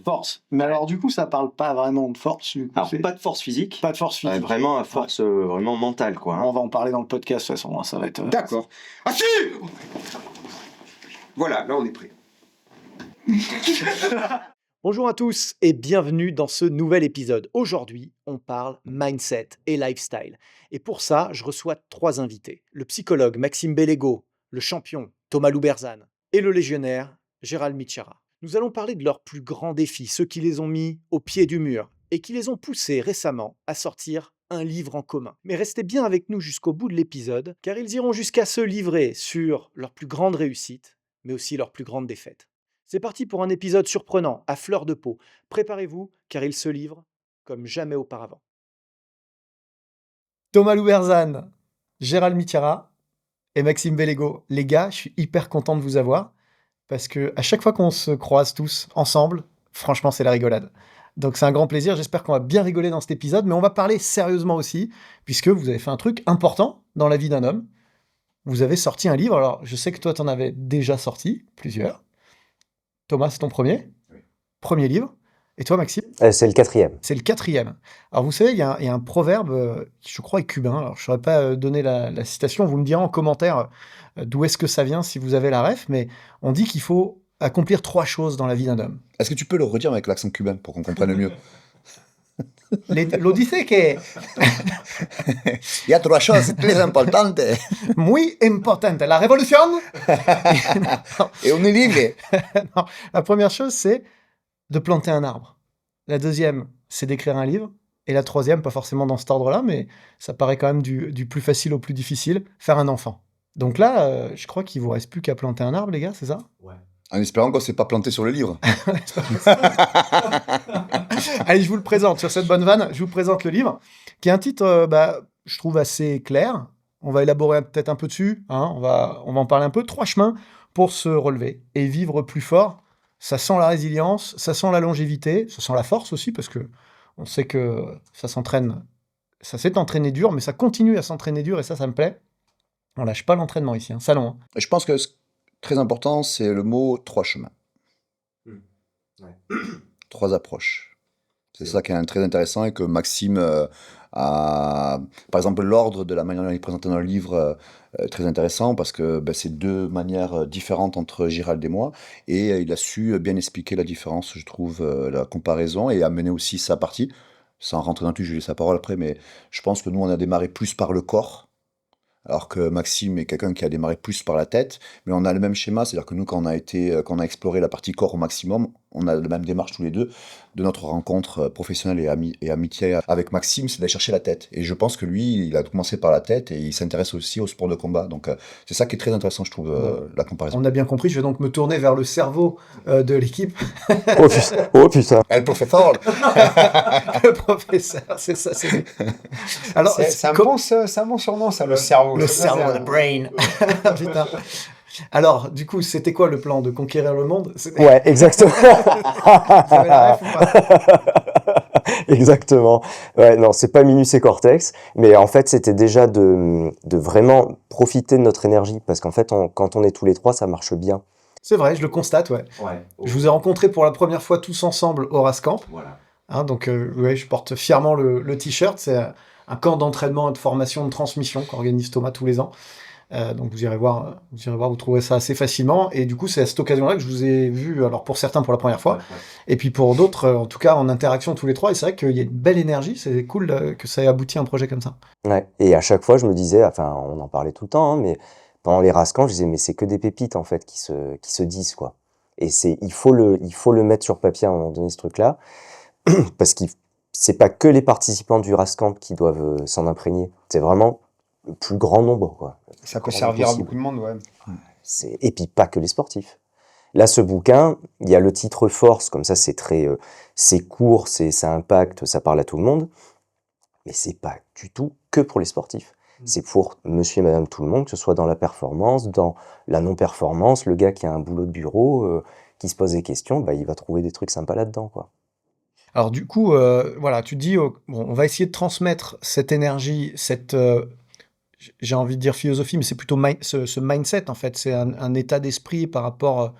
Force. Mais alors, du coup, ça parle pas vraiment de force. Du coup, Alors, pas de force physique, pas de force physique. vraiment à force vraiment mentale, quoi. On va en parler dans le podcast, de toute façon. Ça va être. D'accord. Ah si! Voilà, là on est prêt. Bonjour à tous et bienvenue dans ce nouvel épisode. Aujourd'hui, on parle mindset et lifestyle. Et pour ça, je reçois 3 invités. Le psychologue Maxime Bellego, le champion Thomas Louberzane et le légionnaire Gérald Michara. Nous allons parler de leurs plus grands défis, ceux qui les ont mis au pied du mur et qui les ont poussés récemment à sortir un livre en commun. Mais restez bien avec nous jusqu'au bout de l'épisode, car ils iront jusqu'à se livrer sur leurs plus grandes réussites, mais aussi leurs plus grandes défaites. C'est parti pour un épisode surprenant, à fleur de peau. Préparez-vous, car il se livre comme jamais auparavant. Thomas Louberzane, Gérald Michara et Maxime Bellego. Les gars, je suis hyper content de vous avoir, parce que à chaque fois qu'on se croise tous ensemble, franchement, c'est la rigolade. Donc c'est un grand plaisir, j'espère qu'on va bien rigoler dans cet épisode, mais on va parler sérieusement aussi, puisque vous avez fait un truc important dans la vie d'un homme. Vous avez sorti un livre, alors je sais que toi, tu en avais déjà sorti plusieurs. Thomas, c'est ton premier? Oui. Premier livre. Et toi, Maxime? C'est le 4e. C'est le 4e. Alors, vous savez, il y a un proverbe qui, je crois, est cubain. Alors, je ne saurais pas donner la citation. Vous me direz en commentaire d'où est-ce que ça vient, si vous avez la ref. Mais on dit qu'il faut accomplir 3 choses dans la vie d'un homme. Est-ce que tu peux le redire avec l'accent cubain pour qu'on comprenne mieux? Lo dice que Il y a 3 choses très importantes. muy importante. La révolution. Et on est libre. Non, la première chose, c'est de planter un arbre. La deuxième, c'est d'écrire un livre. Et la troisième, pas forcément dans cet ordre-là, mais ça paraît quand même du plus facile au plus difficile, faire un enfant. Donc là, je crois qu'il vous reste plus qu'à planter un arbre, les gars, c'est ça? Ouais. En espérant qu'on ne s'est pas planté sur le livre. Allez, je vous le présente, sur cette bonne vanne, je vous présente le livre, qui est un titre, je trouve assez clair. On va élaborer peut-être un peu dessus, hein, on va en parler un peu. 3 chemins pour se relever et vivre plus fort. Ça sent la résilience, ça sent la longévité, ça sent la force aussi, parce que on sait que ça s'entraîne, ça s'est entraîné dur, mais ça continue à s'entraîner dur, et ça me plaît. On lâche pas l'entraînement ici, un salon. Hein. Et je pense que très important, c'est le mot 3 chemins. Ouais. 3 approches. C'est ça qui est très intéressant et que Maxime a... Par exemple, l'ordre de la manière dont il est présenté dans le livre très intéressant parce que c'est 2 manières différentes entre Gérald et moi et il a su bien expliquer la différence, je trouve, la comparaison et amener aussi sa partie. Sans rentrer dans le tout, je lui laisse la parole après, mais je pense que nous, on a démarré plus par le corps. Alors que Maxime est quelqu'un qui a démarré plus par la tête, mais on a le même schéma, c'est-à-dire que nous, quand on a exploré la partie corps au maximum, on a la même démarche tous les deux de notre rencontre professionnelle et amitié avec Maxime, c'est d'aller chercher la tête. Et je pense que lui, il a commencé par la tête et il s'intéresse aussi au sport de combat. Donc c'est ça qui est très intéressant, je trouve, la comparaison. On a bien compris, je vais donc me tourner vers le cerveau de l'équipe. Oh putain. El professeur. Le professeur, c'est ça. Alors, C'est un bon surnom, ça, le cerveau. Le Ça, cerveau, c'est le brain. Putain. Alors, du coup, c'était quoi le plan de conquérir le monde? Ouais, exactement. Vous avez la ref ou pas? Exactement. Ouais, non, c'est pas Minus et Cortex, mais en fait, c'était déjà de vraiment profiter de notre énergie, parce qu'en fait, quand on est tous les 3, ça marche bien. C'est vrai, je le constate, ouais. Ouais. Je vous ai rencontrés pour la première fois tous ensemble au Rascamp. Voilà. Hein, donc, ouais, je porte fièrement le t-shirt. C'est un camp d'entraînement et de formation, de transmission qu'organise Thomas tous les ans. Donc vous irez voir, vous trouverez ça assez facilement. Et du coup, c'est à cette occasion-là que je vous ai vu, alors pour certains pour la première fois, Ouais. et puis pour d'autres, en tout cas en interaction tous les 3. Et c'est vrai qu'il y a une belle énergie, c'est cool que ça ait abouti à un projet comme ça. Ouais. Et à chaque fois, je me disais, enfin, on en parlait tout le temps, hein, mais pendant les Rascans, je disais, mais c'est que des pépites, en fait, qui se disent, quoi. Et il faut le mettre sur papier à un moment donné, ce truc-là, parce que c'est pas que les participants du Rascamp qui doivent s'en imprégner, c'est vraiment le plus grand nombre, quoi. Ça peut servir à beaucoup de monde, ouais. Et puis pas que les sportifs. Là, ce bouquin, il y a le titre Force, comme ça c'est très, c'est court, ça impacte, ça parle à tout le monde, mais c'est pas du tout que pour les sportifs. C'est pour monsieur et madame tout le monde, que ce soit dans la performance, dans la non-performance, le gars qui a un boulot de bureau, qui se pose des questions, il va trouver des trucs sympas là-dedans, quoi. Alors du coup, voilà, tu te dis, bon, on va essayer de transmettre cette énergie, cette, j'ai envie de dire philosophie, mais c'est plutôt ce mindset en fait, c'est un état d'esprit par rapport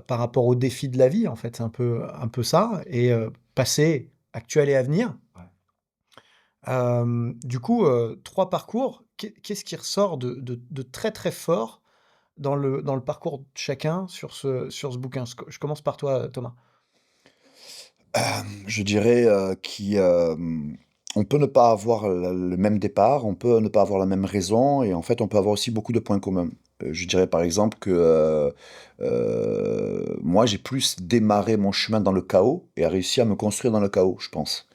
par rapport aux défis de la vie, en fait. C'est un peu ça. Et passé, actuel et avenir. Du coup, 3 parcours. Qu'est-ce qui ressort de très, très fort dans le parcours de chacun sur ce bouquin? Je commence par toi, Thomas. Je dirais, on peut ne pas avoir le même départ, on peut ne pas avoir la même raison et en fait, on peut avoir aussi beaucoup de points communs. Je dirais par exemple que, moi, j'ai plus démarré mon chemin dans le chaos et a réussi à me construire dans le chaos, je pense.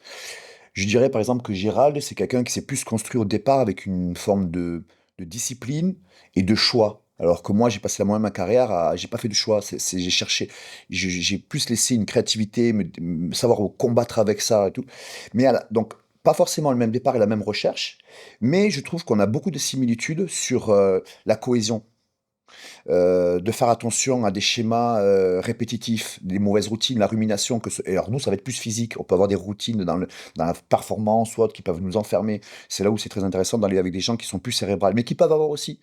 Je dirais par exemple que Gérald, c'est quelqu'un qui s'est plus construit au départ avec une forme de discipline et de choix. Alors que moi, j'ai passé la moitié de ma carrière à, j'ai pas fait de choix. J'ai cherché, j'ai plus laissé une créativité, savoir combattre avec ça et tout. Mais donc, pas forcément le même départ et la même recherche, mais je trouve qu'on a beaucoup de similitudes sur la cohésion de faire attention à des schémas répétitifs, des mauvaises routines, la rumination. Et alors nous, ça va être plus physique. On peut avoir des routines dans la performance ou autre qui peuvent nous enfermer. C'est là où c'est très intéressant d'aller avec des gens qui sont plus cérébrales, mais qui peuvent avoir aussi.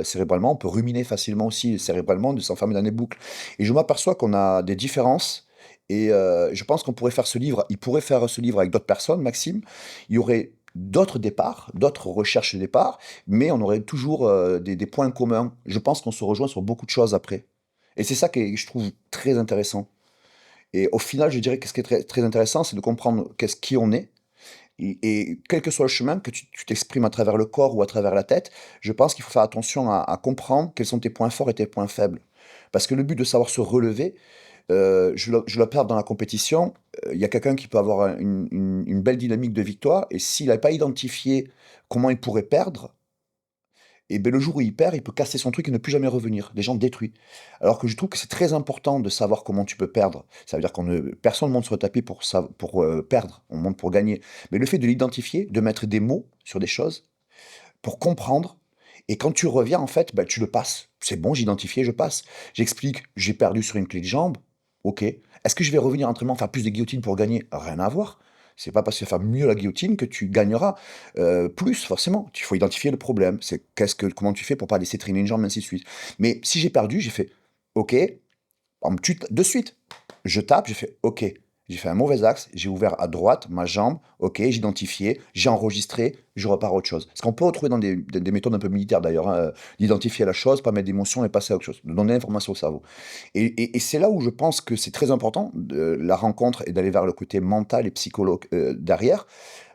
Cérébralement, on peut ruminer facilement aussi, cérébralement, de s'enfermer dans des boucles. Et je m'aperçois qu'on a des différences. Et je pense qu'on pourrait faire ce livre, il pourrait faire ce livre avec d'autres personnes, Maxime. Il y aurait d'autres départs, d'autres recherches de départ, mais on aurait toujours des points communs. Je pense qu'on se rejoint sur beaucoup de choses après. Et c'est ça que je trouve très intéressant. Et au final, je dirais que ce qui est très, très intéressant, c'est de comprendre qui on est. Et quel que soit le chemin, que tu t'exprimes à travers le corps ou à travers la tête, je pense qu'il faut faire attention à comprendre quels sont tes points forts et tes points faibles. Parce que le but de savoir se relever, je l'observe dans la compétition, il y a quelqu'un qui peut avoir une belle dynamique de victoire, et s'il n'a pas identifié comment il pourrait perdre, et ben le jour où il perd, il peut casser son truc et ne plus jamais revenir. Les gens détruits. Alors que je trouve que c'est très important de savoir comment tu peux perdre. Ça veut dire personne ne monte sur le tapis pour perdre, on monte pour gagner. Mais le fait de l'identifier, de mettre des mots sur des choses, pour comprendre, et quand tu reviens, en fait, bah, tu le passes. C'est bon, j'ai identifié, je passe. J'explique, j'ai perdu sur une clé de jambe. Ok. Est-ce que je vais revenir à l'entraînement, faire plus de guillotine pour gagner? Rien à voir. C'est pas parce que tu vas faire mieux la guillotine que tu gagneras plus, forcément. Il faut identifier le problème. C'est comment tu fais pour pas laisser traîner une jambe, ainsi de suite. Mais si j'ai perdu, j'ai fait OK. De suite, je tape, j'ai fait OK. J'ai fait un mauvais axe, j'ai ouvert à droite ma jambe, ok, j'ai identifié, j'ai enregistré, je repars à autre chose. Ce qu'on peut retrouver dans des méthodes un peu militaires d'ailleurs, hein, d'identifier la chose, pas mettre d'émotion et passer à autre chose, de donner l'information au cerveau. Et c'est là où je pense que c'est très important, la rencontre et d'aller vers le côté mental et psychologue derrière,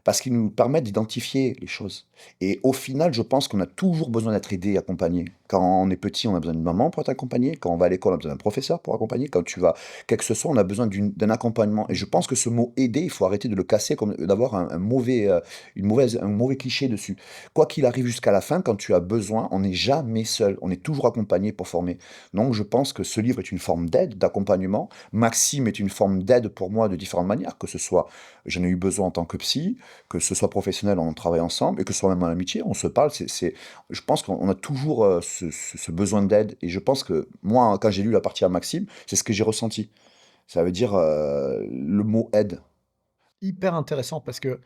parce qu'il nous permet d'identifier les choses. Et au final, je pense qu'on a toujours besoin d'être aidé, accompagné. Quand on est petit, on a besoin d'une maman pour t'accompagner. Quand on va à l'école, on a besoin d'un professeur pour accompagner. Quand tu vas, quel que ce soit, on a besoin d'un accompagnement. Et je pense que ce mot aider, il faut arrêter de le casser, comme d'avoir un mauvais cliché dessus. Quoi qu'il arrive jusqu'à la fin, quand tu as besoin, on n'est jamais seul. On est toujours accompagné pour former. Donc je pense que ce livre est une forme d'aide, d'accompagnement. Maxime est une forme d'aide pour moi de différentes manières, que ce soit, j'en ai eu besoin en tant que psy, que ce soit professionnel, on travaille ensemble, et que ce soit même en amitié, on se parle. Je pense qu'on a toujours ce besoin d'aide. Et je pense que moi, quand j'ai lu la partie à Maxime, c'est ce que j'ai ressenti. Ça veut dire le mot aide. Hyper intéressant parce que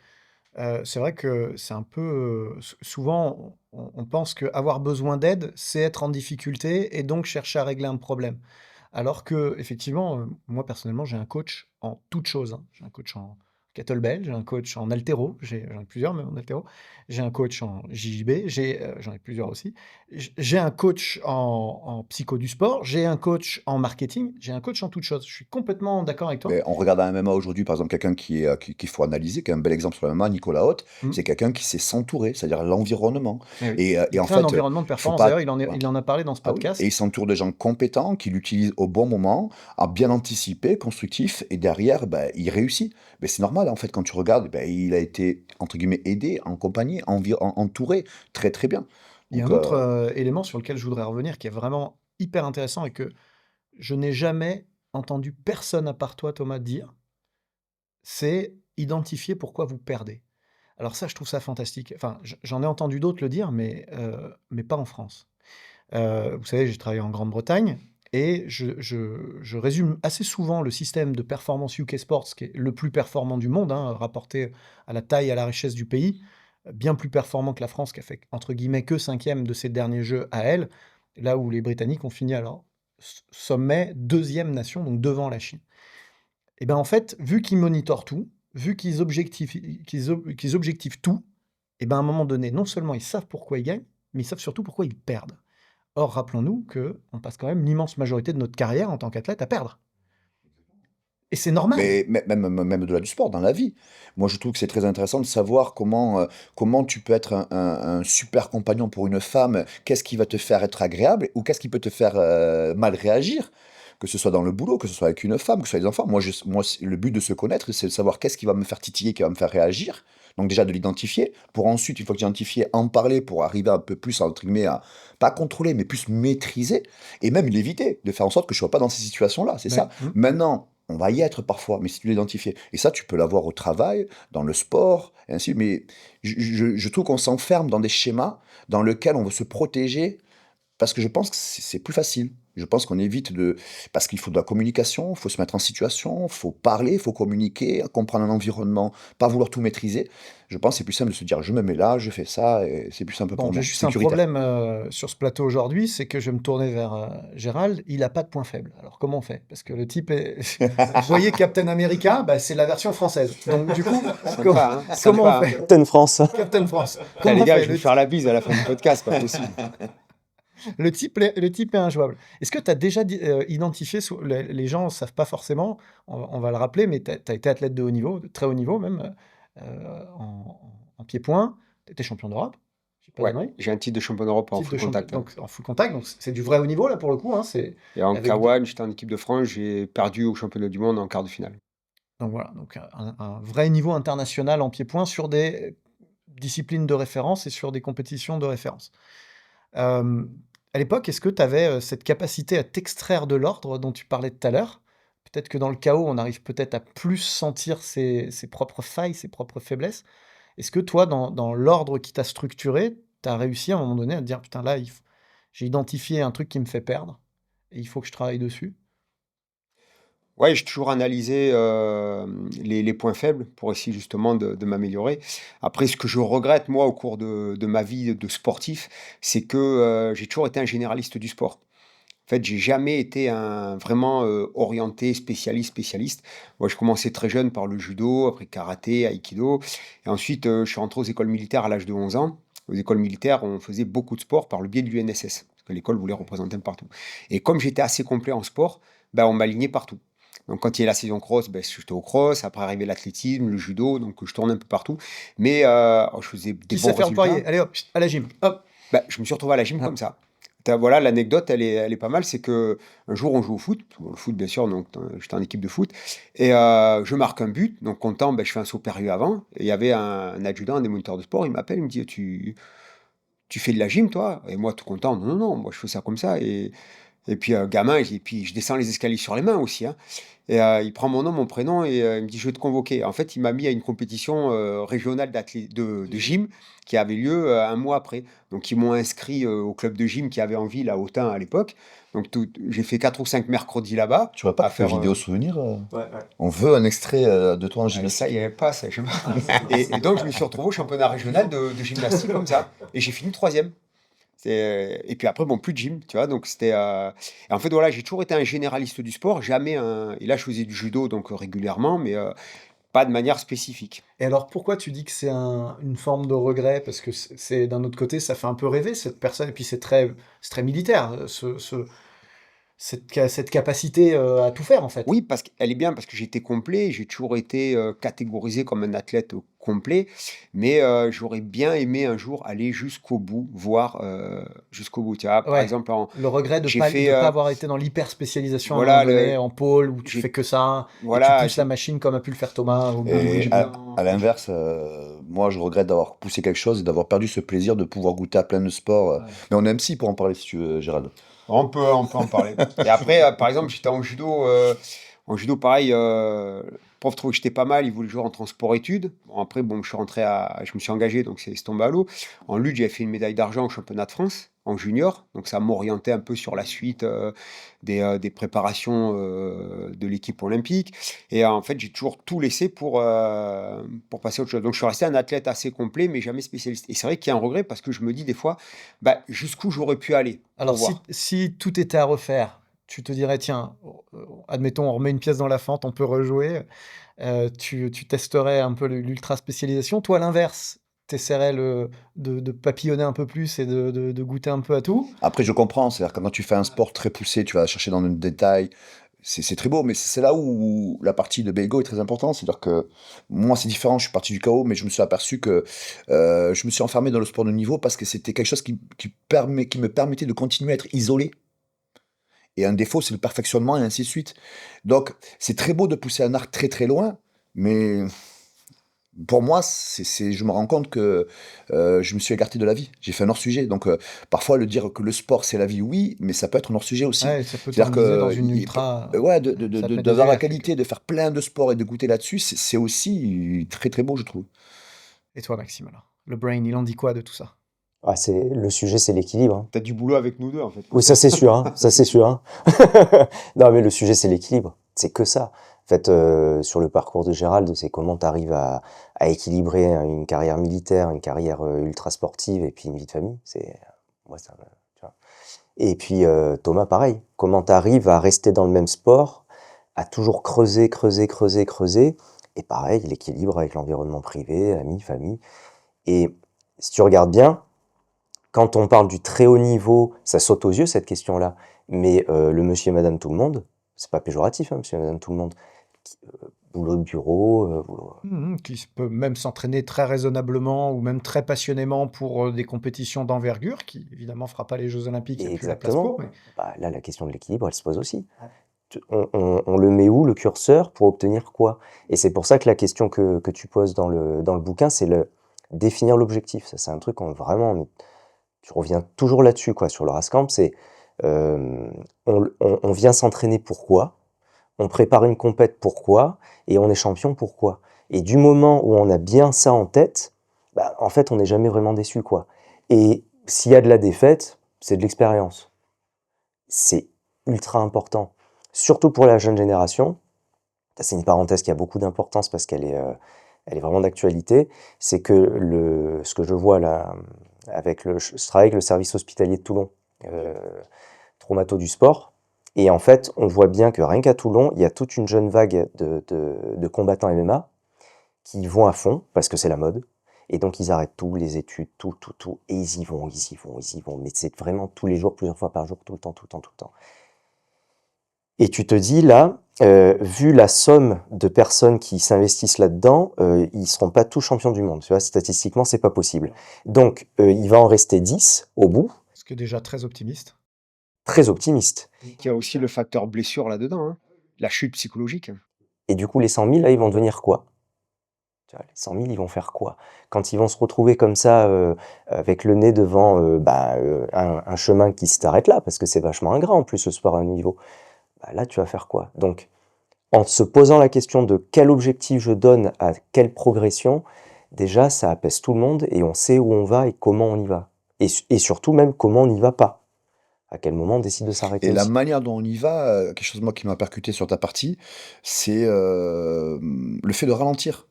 c'est vrai que c'est un peu. Souvent, on pense qu'avoir besoin d'aide, c'est être en difficulté et donc chercher à régler un problème. Alors que, effectivement, moi personnellement, j'ai un coach en toutes choses, hein. J'ai un coach en kettlebell, j'ai un coach en haltéro, j'en ai plusieurs même en haltéro. J'ai un coach en JJB, j'en ai plusieurs aussi. J'ai un coach en psycho du sport, j'ai un coach en marketing, j'ai un coach en toutes choses. Je suis complètement d'accord avec toi. Mais on regarde un MMA aujourd'hui, par exemple, quelqu'un qu'il faut analyser, qui est un bel exemple sur le MMA, Nicolas Haute, c'est quelqu'un qui sait s'entourer, c'est-à-dire l'environnement. Eh oui. Et Il en crée un fait, environnement de faut performance. pas. D'ailleurs, il en a parlé dans ce Ah oui. podcast. Et il s'entoure de gens compétents, qui l'utilisent au bon moment, à bien anticiper, constructif, et derrière, ben, il réussit. Mais c'est normal, en fait, quand tu regardes, ben, il a été, entre guillemets, aidé, accompagné, entouré, très très bien. Il y a Donc, un autre élément sur lequel je voudrais revenir qui est vraiment hyper intéressant et que je n'ai jamais entendu personne à part toi, Thomas, dire, c'est identifier pourquoi vous perdez. Alors ça, je trouve ça fantastique. Enfin, j'en ai entendu d'autres le dire, mais pas en France. Vous savez, j'ai travaillé en Grande-Bretagne et je résume assez souvent le système de performance UK Sports, qui est le plus performant du monde, hein, rapporté à la taille et à la richesse du pays, bien plus performant que la France, qui a fait, entre guillemets, que 5e de ses derniers jeux à elle, là où les Britanniques ont fini alors sommet, deuxième nation, donc devant la Chine. Et bien en fait, vu qu'ils monitorent tout, vu qu'ils objectivent tout, et ben à un moment donné, non seulement ils savent pourquoi ils gagnent, mais ils savent surtout pourquoi ils perdent. Or, rappelons-nous qu'on passe quand même l'immense majorité de notre carrière en tant qu'athlète à perdre. Et c'est normal. Mais même au-delà du sport, dans la vie. Moi, je trouve que c'est très intéressant de savoir comment tu peux être un super compagnon pour une femme. Qu'est-ce qui va te faire être agréable ou qu'est-ce qui peut te faire mal réagir? Que ce soit dans le boulot, que ce soit avec une femme, que ce soit avec les enfants. Le but de se connaître, c'est de savoir qu'est-ce qui va me faire titiller, qui va me faire réagir. Donc déjà de l'identifier, pour ensuite, une fois que j'ai identifié, en parler, pour arriver un peu plus, entre guillemets, à pas contrôler, mais plus maîtriser, et même l'éviter, de faire en sorte que je ne sois pas dans ces situations-là, c'est ça. Maintenant, on va y être parfois, mais si tu l'identifies. Et ça, tu peux l'avoir au travail, dans le sport, et ainsi. Mais je trouve qu'on s'enferme dans des schémas dans lesquels on veut se protéger, parce que je pense que c'est plus facile. Je pense qu'on évite parce qu'il faut de la communication, il faut se mettre en situation, il faut parler, il faut communiquer, comprendre un environnement, pas vouloir tout maîtriser. Je pense que c'est plus simple de se dire, je me mets là, je fais ça, et c'est plus simple pour moi. J'ai juste un problème sur ce plateau aujourd'hui, c'est que je vais me tourner vers Gérald, il n'a pas de point faible. Alors comment on fait? Parce que le type est... Vous voyez Captain America, c'est la version française. Donc du coup, comment on fait? Captain France. Captain France. Les gars, je vais faire la bise à la fin du podcast, pas possible. Le type est injouable. Est-ce que tu as déjà identifié, les gens ne savent pas forcément, on va le rappeler, mais tu as été athlète de haut niveau, de très haut niveau même, en pied-point, tu étais champion d'Europe. Ouais, j'ai un titre de champion d'Europe en full contact. Donc, en full contact, donc c'est du vrai haut niveau là pour le coup. Et en K1, j'étais en équipe de France, j'ai perdu au championnat du monde en quart de finale. Donc voilà, donc un vrai niveau international en pied-point sur des disciplines de référence et sur des compétitions de référence. À l'époque, est-ce que tu avais cette capacité à t'extraire de l'ordre dont tu parlais tout à l'heure? Peut-être que dans le chaos, on arrive peut-être à plus sentir ses propres failles, ses propres faiblesses. Est-ce que toi, dans l'ordre qui t'a structuré, tu as réussi à un moment donné à te dire, putain, là, j'ai identifié un truc qui me fait perdre et il faut que je travaille dessus? Ouais, j'ai toujours analysé les points faibles pour essayer justement de m'améliorer. Après, ce que je regrette, moi, au cours de ma vie de sportif, c'est que j'ai toujours été un généraliste du sport. En fait, j'ai jamais été vraiment orienté spécialiste. Moi, je commençais très jeune par le judo, après karaté, aïkido. Et ensuite, je suis rentré aux écoles militaires à l'âge de 11 ans. Aux écoles militaires, on faisait beaucoup de sport par le biais de l'UNSS, parce que l'école voulait représenter partout. Et comme j'étais assez complet en sport, on m'alignait partout. Donc, quand il y a la saison cross, j'étais au cross. Après, arrivait l'athlétisme, le judo. Donc, je tournais un peu partout. Mais je faisais des bons résultats. Allez hop, à la gym. Hop. Je me suis retrouvé à la gym comme ça. Voilà, l'anecdote, elle est pas mal. C'est que un jour, on joue au foot. Le foot, bien sûr. Donc, j'étais en équipe de foot. Et je marque un but. Donc, content, je fais un saut périlleux avant. Et il y avait un adjudant, un des moniteurs de sport. Il m'appelle, il me dit, tu fais de la gym, toi? Et moi, tout content. Non, moi, je fais ça comme ça. Et puis, gamin, et puis je descends les escaliers sur les mains aussi. Et il prend mon nom, mon prénom, et il me dit, je vais te convoquer. En fait, il m'a mis à une compétition régionale de gym qui avait lieu un mois après. Donc, ils m'ont inscrit au club de gym qui avait en ville à Autun à l'époque. Donc, j'ai fait 4 ou 5 mercredis là-bas. Tu vas pas faire vidéo souvenir Ouais. On veut un extrait de toi en gymnastique. Ça, il n'y avait pas ça. Et donc, je me suis retrouvé au championnat régional de gymnastique comme ça. Et j'ai fini 3e. Et puis après, plus de gym, tu vois. Donc, c'était. Et en fait, voilà, j'ai toujours été un généraliste du sport. Jamais Et là, je faisais du judo, donc régulièrement, mais pas de manière spécifique. Et alors, pourquoi tu dis que c'est une forme de regret? Parce que d'un autre côté, ça fait un peu rêver cette personne. Et puis, c'est très militaire, cette capacité à tout faire, en fait. Oui, parce qu'elle est bien, parce que j'étais complet. J'ai toujours été catégorisé comme un athlète complet. Mais j'aurais bien aimé un jour aller jusqu'au bout, voir jusqu'au bout. Tu vois, par exemple, le regret de ne pas avoir été dans l'hyper-spécialisation en pôle, où tu fais que ça, voilà, et tu pousses la machine comme a pu le faire Thomas. À l'inverse, moi, je regrette d'avoir poussé quelque chose et d'avoir perdu ce plaisir de pouvoir goûter à plein de sports. Mais on est MC pour en parler, si tu veux, Gérald. On peut en parler. Et après, par exemple, j'étais en judo. En judo, pareil, le prof trouvait que j'étais pas mal. Il voulait que je rentre en sport-études. Bon, après, je me suis engagé, donc c'est tombé à l'eau. En lutte, j'avais fait une médaille d'argent au championnat de France, en junior. Donc, ça m'orientait un peu sur la suite des préparations de l'équipe olympique. Et en fait, j'ai toujours tout laissé pour passer à autre chose. Donc, je suis resté un athlète assez complet, mais jamais spécialiste. Et c'est vrai qu'il y a un regret, parce que je me dis des fois, jusqu'où j'aurais pu aller. Alors, si tout était à refaire, tu te dirais, tiens, admettons, on remet une pièce dans la fente, on peut rejouer, tu testerais un peu l'ultra spécialisation. Toi, à l'inverse, tu essaierais de papillonner un peu plus et de goûter un peu à tout. Après, je comprends, c'est-à-dire que quand tu fais un sport très poussé, tu vas chercher dans le détail, c'est très beau, mais c'est là où la partie de Bego est très importante. C'est-à-dire que moi, c'est différent, je suis parti du chaos, mais je me suis aperçu que je me suis enfermé dans le sport de niveau parce que c'était quelque chose qui me permettait de continuer à être isolé. Et un défaut, c'est le perfectionnement et ainsi de suite. Donc, c'est très beau de pousser un art très très loin, mais pour moi, je me rends compte que je me suis écarté de la vie. J'ai fait un hors-sujet. Donc, parfois, le dire que le sport, c'est la vie, oui, mais ça peut être un hors-sujet aussi. Ouais, ça peut C'est-à-dire t'enliser dans que, une ultra. ouais, Ça te met des d'avoir la œillères, quelque qualité de faire plein de sports et de goûter là-dessus, c'est aussi très très beau, je trouve. Et toi, Maxime, alors? Le brain, il en dit quoi de tout ça? Ah, le sujet, c'est l'équilibre, hein. T'as du boulot avec nous deux, en fait. Oui, ça c'est sûr, hein, ça c'est sûr, hein. Non, mais le sujet, c'est l'équilibre. C'est que ça. En fait, sur le parcours de Gérald, c'est comment tu arrives à équilibrer une carrière militaire, une carrière ultra sportive et puis une vie de famille. Moi, tu vois. Et puis Thomas, pareil. Comment tu arrives à rester dans le même sport, à toujours creuser, creuser, creuser, creuser. Et pareil, l'équilibre avec l'environnement privé, amis, famille. Et si tu regardes bien, quand on parle du très haut niveau, ça saute aux yeux cette question-là. Mais le monsieur et madame tout le monde, c'est pas péjoratif, hein, monsieur et madame tout le monde. Boulot de bureau, Qui peut même s'entraîner très raisonnablement ou même très passionnément pour des compétitions d'envergure, qui évidemment fera pas les Jeux Olympiques, il n'y a plus la place exactement. pour. Mais... Bah, là, la question de l'équilibre, elle se pose aussi. Ouais. On le met où, le curseur, pour obtenir quoi? Et c'est pour ça que la question que tu poses dans le bouquin, c'est définir l'objectif. Ça, c'est un truc je reviens toujours là-dessus, quoi, sur le Rascamp, c'est on vient s'entraîner pourquoi, on prépare une compète pourquoi, et on est champion pourquoi. Et du moment où on a bien ça en tête, bah, en fait, on n'est jamais vraiment déçu, quoi. Et s'il y a de la défaite, c'est de l'expérience. C'est ultra important, surtout pour la jeune génération. Ça, c'est une parenthèse qui a beaucoup d'importance parce qu'elle est vraiment d'actualité. C'est que ce que je vois là, je travaille avec le service hospitalier de Toulon, traumato du sport. Et en fait, on voit bien que rien qu'à Toulon, il y a toute une jeune vague de combattants MMA qui vont à fond parce que c'est la mode. Et donc, ils arrêtent tout, les études, tout. Et ils y vont. Mais c'est vraiment tous les jours, plusieurs fois par jour, tout le temps. Et tu te dis, là, vu la somme de personnes qui s'investissent là-dedans, ils seront pas tous champions du monde. Tu vois, statistiquement, c'est pas possible. Donc, il va en rester 10 au bout. Ce qui est déjà très optimiste. Très optimiste. Il y a aussi le facteur blessure là-dedans, hein. La chute psychologique. Et du coup, les 100 000, là, ils vont devenir quoi? Tu vois, les 100 000, ils vont faire quoi? Quand ils vont se retrouver comme ça, avec le nez devant un chemin qui s'arrête là, parce que c'est vachement ingrat en plus, ce sport à un niveau, bah, là, tu vas faire quoi? Donc, en se posant la question de quel objectif je donne à quelle progression, déjà, ça apaise tout le monde et on sait où on va et comment on y va. Et surtout même comment on n'y va pas. À quel moment on décide de s'arrêter Et la aussi. manière dont on y va, quelque chose moi qui m'a percuté sur ta partie, c'est le fait de ralentir.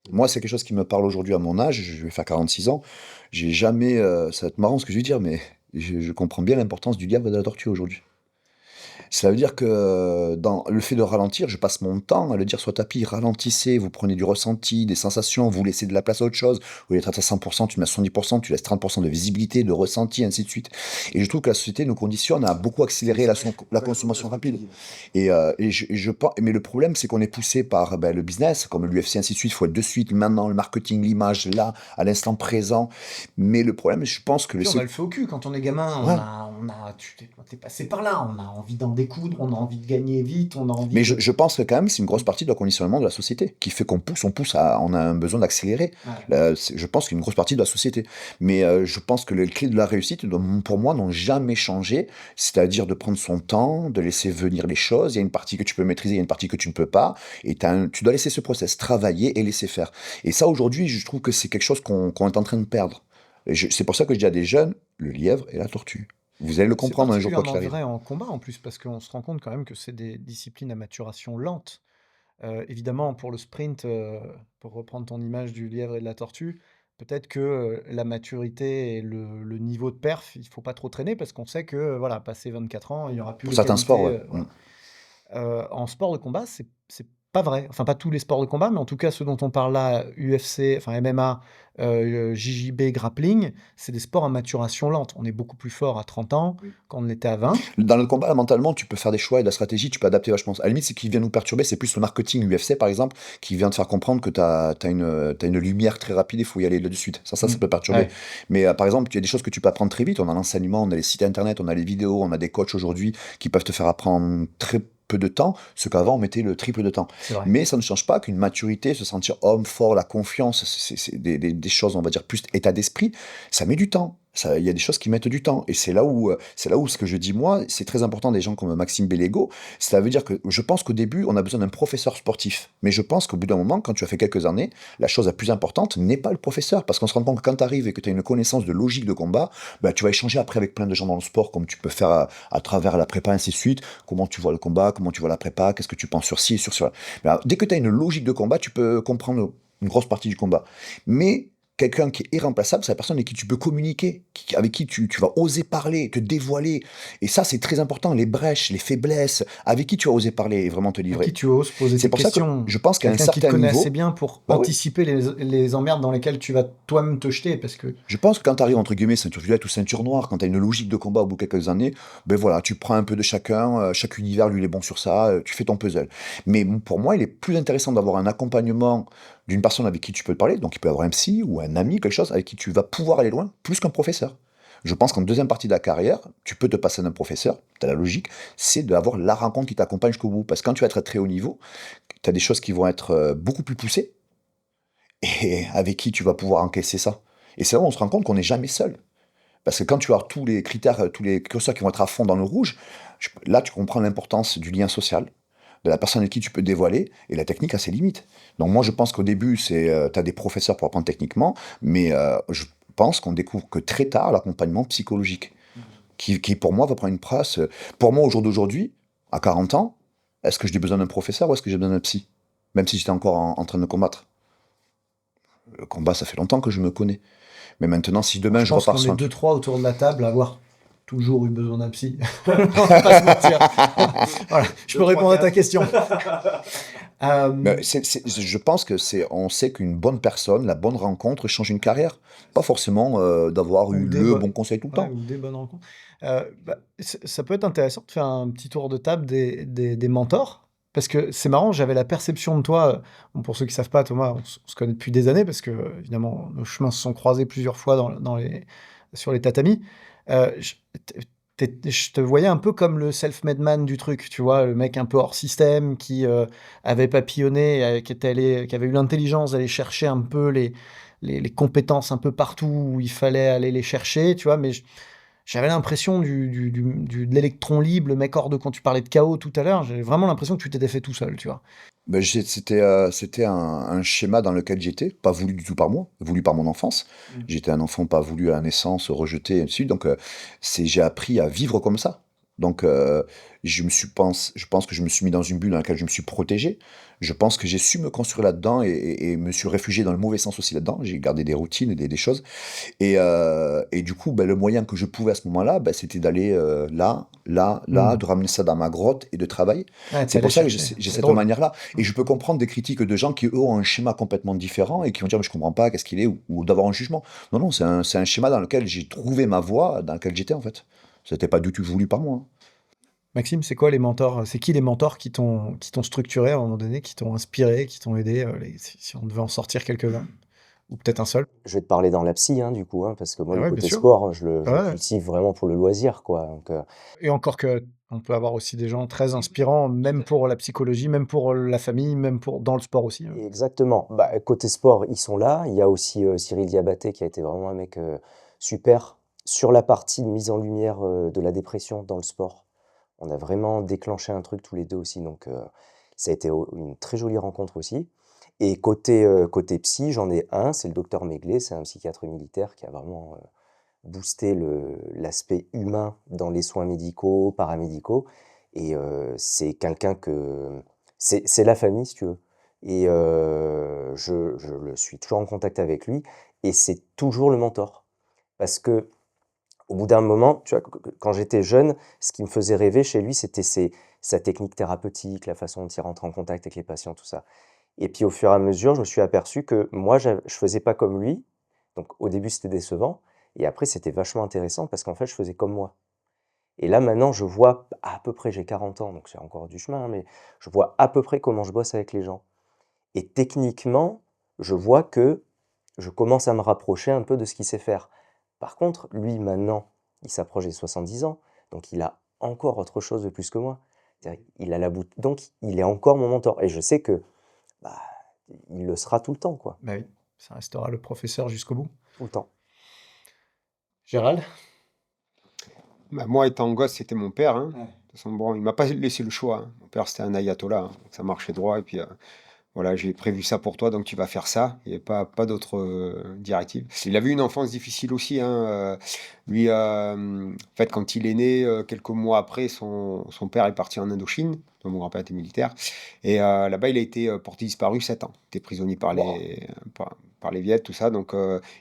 Moi, c'est quelque chose qui me parle aujourd'hui à mon âge, je vais faire 46 ans. J'ai jamais, ça va être marrant ce que je vais dire, mais je comprends bien l'importance du lièvre et de la tortue aujourd'hui. Ça veut dire que dans le fait de ralentir, je passe mon temps à le dire sur tapis, ralentissez, vous prenez du ressenti, des sensations, vous laissez de la place à autre chose, vous êtes à 100%, tu mets à 70%, tu laisses 30% de visibilité, de ressenti, ainsi de suite. Et je trouve que la société nous conditionne à beaucoup accélérer la consommation rapide. Mais le problème, c'est qu'on est poussé par le business, comme l'UFC, ainsi de suite, il faut être de suite, maintenant, le marketing, l'image, là, à l'instant présent. Mais le problème, je pense que Puis on a le feu au cul quand on est gamin. Ouais. T'es passé par là. On a envie d'en découdre, on a envie de gagner vite, on a envie. Mais je pense que quand même, c'est une grosse partie de la conditionnement de la société qui fait qu'on pousse, on a un besoin d'accélérer. Ouais. Je pense qu'il y a une grosse partie de la société. Mais je pense que les clés de la réussite, pour moi, n'ont jamais changé. C'est-à-dire de prendre son temps, de laisser venir les choses. Il y a une partie que tu peux maîtriser, il y a une partie que tu ne peux pas. Et tu dois laisser ce process travailler et laisser faire. Et ça, aujourd'hui, je trouve que c'est quelque chose qu'on est en train de perdre. C'est pour ça que je dis à des jeunes, le lièvre et la tortue. Vous allez le comprendre un jour quoi qu'il particulièrement arrive. vrai en combat en plus, parce qu'on se rend compte quand même que c'est des disciplines à maturation lente. Évidemment, pour le sprint, pour reprendre ton image du lièvre et de la tortue, peut-être que la maturité et le niveau de perf, il faut pas trop traîner parce qu'on sait que voilà, passé 24 ans, il y aura plus Pour les certains sports, qualités. ouais. Voilà. En sport de combat, c'est pas vrai. Enfin, pas tous les sports de combat, mais en tout cas ceux dont on parle là, UFC, enfin MMA, JJB, grappling, c'est des sports à maturation lente. On est beaucoup plus fort à 30 ans Oui. qu'on ne l'était à 20. Dans le combat, là, mentalement, tu peux faire des choix et de la stratégie, tu peux adapter vachement. À la limite, ce qui vient nous perturber, c'est plus le marketing UFC, par exemple, qui vient te faire comprendre que t'as une lumière très rapide, il faut y aller de suite. Ça Mm. peut perturber. Ouais. Mais par exemple, il y a des choses que tu peux apprendre très vite. On a l'enseignement, on a les sites internet, on a les vidéos, on a des coachs aujourd'hui qui peuvent te faire apprendre très peu de temps, ce qu'avant on mettait le triple de temps. C'est vrai. Mais ça ne change pas qu'une maturité, se sentir homme fort, la confiance, c'est des choses, on va dire, plus état d'esprit, ça met du temps. Il y a des choses qui mettent du temps. Et c'est là où ce que je dis moi, c'est très important des gens comme Maxime Bellego. Ça veut dire que je pense qu'au début, on a besoin d'un professeur sportif. Mais je pense qu'au bout d'un moment, quand tu as fait quelques années, la chose la plus importante n'est pas le professeur. Parce qu'on se rend compte que quand tu arrives et que tu as une connaissance de logique de combat, bah, tu vas échanger après avec plein de gens dans le sport, comme tu peux faire à travers la prépa, ainsi de suite. Comment tu vois le combat, comment tu vois la prépa, qu'est-ce que tu penses sur ci, sur cela. Mais alors, dès que tu as une logique de combat, tu peux comprendre une grosse partie du combat. Mais quelqu'un qui est irremplaçable, c'est la personne avec qui tu peux communiquer, avec qui tu vas oser parler, te dévoiler. Et ça, c'est très important. Les brèches, les faiblesses, avec qui tu vas oser parler et vraiment te À livrer. qui tu oses poser C'est tes pour ça que questions. je pense qu'à un Quelqu'un qui te certain connaît niveau, assez bien pour bah oui. anticiper les emmerdes dans lesquelles tu vas toi-même te jeter. Parce que Je pense que quand tu arrives entre guillemets ceinture violette ou ceinture noire, quand tu as une logique de combat au bout de quelques années, ben voilà, tu prends un peu de chacun, chaque univers lui il est bon sur ça, tu fais ton puzzle. Mais pour moi, il est plus intéressant d'avoir un accompagnement d'une personne avec qui tu peux te parler, donc il peut avoir un psy ou un ami, quelque chose avec qui tu vas pouvoir aller loin, plus qu'un professeur. Je pense qu'en deuxième partie de la carrière, tu peux te passer d'un professeur, tu as la logique, c'est d'avoir la rencontre qui t'accompagne jusqu'au bout. Parce que quand tu vas être à très haut niveau, tu as des choses qui vont être beaucoup plus poussées, et avec qui tu vas pouvoir encaisser ça. Et c'est là où on se rend compte qu'on n'est jamais seul. Parce que quand tu as tous les critères, tous les curseurs qui vont être à fond dans le rouge, là tu comprends l'importance du lien social, de la personne avec qui tu peux dévoiler, et la technique a ses limites. Donc moi je pense qu'au début, tu as des professeurs pour apprendre techniquement, mais je pense qu'on découvre que très tard l'accompagnement psychologique, qui pour moi va prendre une place. Pour moi au jour d'aujourd'hui, à 40 ans, est-ce que j'ai besoin d'un professeur ou est-ce que j'ai besoin d'un psy? Même si j'étais encore en train de combattre. Le combat, ça fait longtemps que je me connais. Mais maintenant, si demain je je pense repars qu'on sur est un truc... 2-3 autour de la table à avoir toujours eu besoin d'un psy. On va pas se mentir. Voilà, je peux répondre à ta question. Mais je pense que on sait qu'une bonne personne, la bonne rencontre change une carrière. Pas forcément d'avoir eu Ou des le bo- bon conseil tout le Ouais, temps. ou des bonnes rencontres. Ça peut être intéressant de faire un petit tour de table des mentors. Parce que c'est marrant, j'avais la perception de toi, bon, pour ceux qui ne savent pas, Thomas, on se connaît depuis des années, parce que évidemment, nos chemins se sont croisés plusieurs fois sur les tatamis. Je je te voyais un peu comme le self-made man du truc, tu vois, le mec un peu hors système qui avait papillonné, qui avait eu l'intelligence d'aller chercher un peu les compétences un peu partout où il fallait aller les chercher, tu vois, mais j'avais l'impression de l'électron libre, le mec hors de quand tu parlais de chaos tout à l'heure, j'avais vraiment l'impression que tu t'étais fait tout seul, tu vois. Ben, c'était un schéma dans lequel j'étais, pas voulu du tout par moi, voulu par mon enfance. J'étais un enfant pas voulu à la naissance, rejeté, et ainsi de suite. Donc, j'ai appris à vivre comme ça. Donc, je pense que je me suis mis dans une bulle dans laquelle je me suis protégé. Je pense que j'ai su me construire là-dedans et me suis réfugié dans le mauvais sens aussi là-dedans. J'ai gardé des routines, des choses. Et du coup, ben, le moyen que je pouvais à ce moment-là, ben, c'était d'aller là, de ramener ça dans ma grotte et de travailler. Ouais, C'est t'allais pour ça que chercher, j'ai c'est cette drôle. manière-là. Et je peux comprendre des critiques de gens qui, eux, ont un schéma complètement différent et qui vont dire, mais je comprends pas, qu'est-ce qu'il est, ou d'avoir un jugement. Non, non, c'est un schéma dans lequel j'ai trouvé ma voie, dans lequel j'étais, en fait. C'était pas du tout voulu par moi, hein. Maxime, c'est quoi les mentors? C'est qui les mentors qui t'ont structuré à un moment donné, qui t'ont inspiré, qui t'ont aidé, si on devait en sortir quelques-uns? Ou peut-être un seul? Je vais te parler dans la psy, hein, du coup, hein, parce que moi, Ah le ouais, bien côté sûr. sport, je le Ouais. cultive vraiment pour le loisir, quoi. Donc, Et encore que on peut avoir aussi des gens très inspirants, même pour la psychologie, même pour la famille, même pour dans le sport aussi, hein. exactement. Bah, côté sport, ils sont là. Il y a aussi Cyril Diabaté qui a été vraiment un mec super sur la partie de mise en lumière de la dépression dans le sport. On a vraiment déclenché un truc tous les deux aussi, donc ça a été une très jolie rencontre aussi. Et côté psy, j'en ai un, c'est le docteur Méglet, c'est un psychiatre militaire qui a vraiment boosté l'aspect humain dans les soins médicaux, paramédicaux. Et c'est quelqu'un que... C'est la famille, si tu veux. Et je le suis toujours en contact avec lui et c'est toujours le mentor. Parce que au bout d'un moment, tu vois, quand j'étais jeune, ce qui me faisait rêver chez lui, c'était sa technique thérapeutique, la façon dont il rentre en contact avec les patients, tout ça. Et puis au fur et à mesure, je me suis aperçu que moi, je faisais pas comme lui. Donc au début, c'était décevant. Et après, c'était vachement intéressant parce qu'en fait, je faisais comme moi. Et là, maintenant, je vois à peu près, j'ai 40 ans, donc c'est encore du chemin, hein, mais je vois à peu près comment je bosse avec les gens. Et techniquement, je vois que je commence à me rapprocher un peu de ce qu'il sait faire. Par contre, lui, maintenant, il s'approche des 70 ans, donc il a encore autre chose de plus que moi. C'est-à-dire, il a donc il est encore mon mentor. Et je sais que bah, il le sera tout le temps, quoi. Bah oui, ça restera le professeur jusqu'au bout. Tout le temps. Gérald? Bah, moi, étant gosse, c'était mon père. Hein. Ouais. De toute façon, bon, il m'a pas laissé le choix. Hein. Mon père, c'était un ayatollah. Hein. Donc ça marchait droit. Et puis, voilà, j'ai prévu ça pour toi, donc tu vas faire ça. Il n'y avait pas d'autre directive. Il avait une enfance difficile aussi. Hein. Lui, en fait, quand il est né, quelques mois après, son père est parti en Indochine. Donc mon grand-père était militaire. Et là-bas, il a été porté disparu 7 ans. Il était prisonnier par les Viet, tout ça. Donc,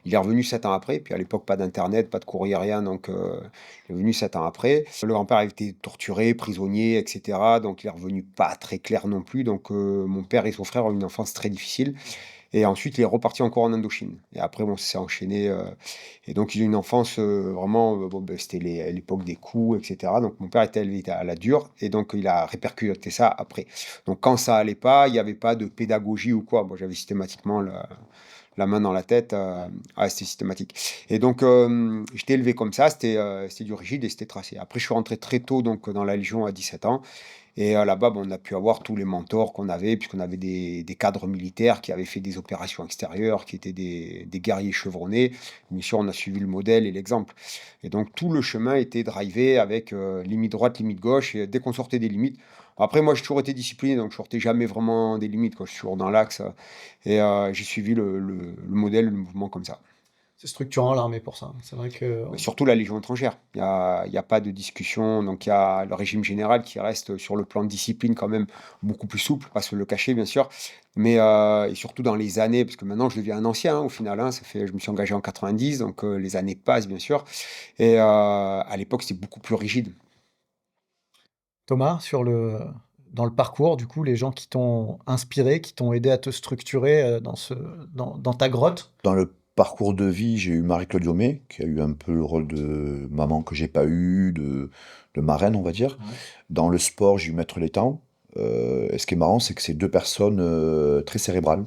il est revenu 7 ans après. Puis à l'époque, pas d'internet, pas de courrier, rien. Donc, il est venu 7 ans après. Le grand-père a été torturé, prisonnier, etc. Donc, il est revenu pas très clair non plus. Donc, mon père et son frère ont eu une enfance très difficile. Et ensuite, il est reparti encore en Indochine. Et après, bon, ça s'est enchaîné. Et donc, ils ont eu une enfance vraiment. Bon, ben, c'était l'époque des coups, etc. Donc, mon père était élevé à la dure. Et donc, il a répercuté ça après. Donc, quand ça allait pas, il n'y avait pas de pédagogie ou quoi. Moi, j'avais systématiquement la main dans la tête. C'était systématique. Et donc, j'étais élevé comme ça. C'était du rigide et c'était tracé. Après, je suis rentré très tôt donc, dans la Légion à 17 ans. Et là-bas, on a pu avoir tous les mentors qu'on avait, puisqu'on avait des cadres militaires qui avaient fait des opérations extérieures, qui étaient des guerriers chevronnés. Bien sûr, on a suivi le modèle et l'exemple. Et donc, tout le chemin était drivé avec limite droite, limite gauche. Et dès qu'on sortait des limites, après, moi, j'ai toujours été discipliné, donc je sortais jamais vraiment des limites. Quoi. Je suis toujours dans l'axe. Et j'ai suivi le modèle, le mouvement comme ça. C'est structurant l'armée pour ça. C'est vrai que Mais surtout la Légion étrangère. Il y a pas de discussion. Donc il y a le régime général qui reste sur le plan de discipline quand même beaucoup plus souple, pas se le cacher bien sûr. Mais et surtout dans les années, parce que maintenant je deviens un ancien au final. Hein, je me suis engagé en 90, donc les années passent bien sûr. Et à l'époque c'était beaucoup plus rigide. Thomas, dans le parcours, du coup, les gens qui t'ont inspiré, qui t'ont aidé à te structurer dans ta grotte. Dans le parcours de vie, j'ai eu Marie-Claude Diomé, qui a eu un peu le rôle de maman que j'ai pas eu, de marraine, on va dire. Ouais. Dans le sport, j'ai eu Maître Létang. Et ce qui est marrant, c'est que c'est deux personnes très cérébrales.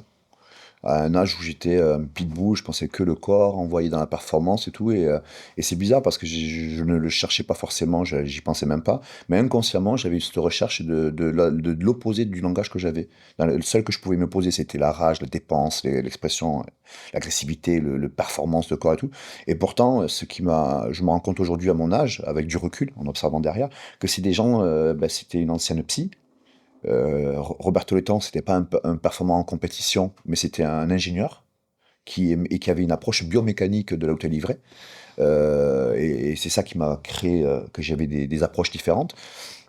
À un âge où j'étais un pitbull, je pensais que le corps envoyé dans la performance et tout. Et c'est bizarre parce que je ne le cherchais pas forcément, j'y pensais même pas. Mais inconsciemment, j'avais eu cette recherche de l'opposé du langage que j'avais. Le seul que je pouvais me poser, c'était la rage, la dépense, l'expression, l'agressivité, le performance, le corps et tout. Et pourtant, je me rends compte aujourd'hui à mon âge, avec du recul, en observant derrière, que c'est des gens, c'était une ancienne psy. Roberto Letang, c'était pas un performant en compétition, mais c'était un ingénieur qui avait une approche biomécanique de là où tu es livré. Et c'est ça qui m'a créé que j'avais des approches différentes.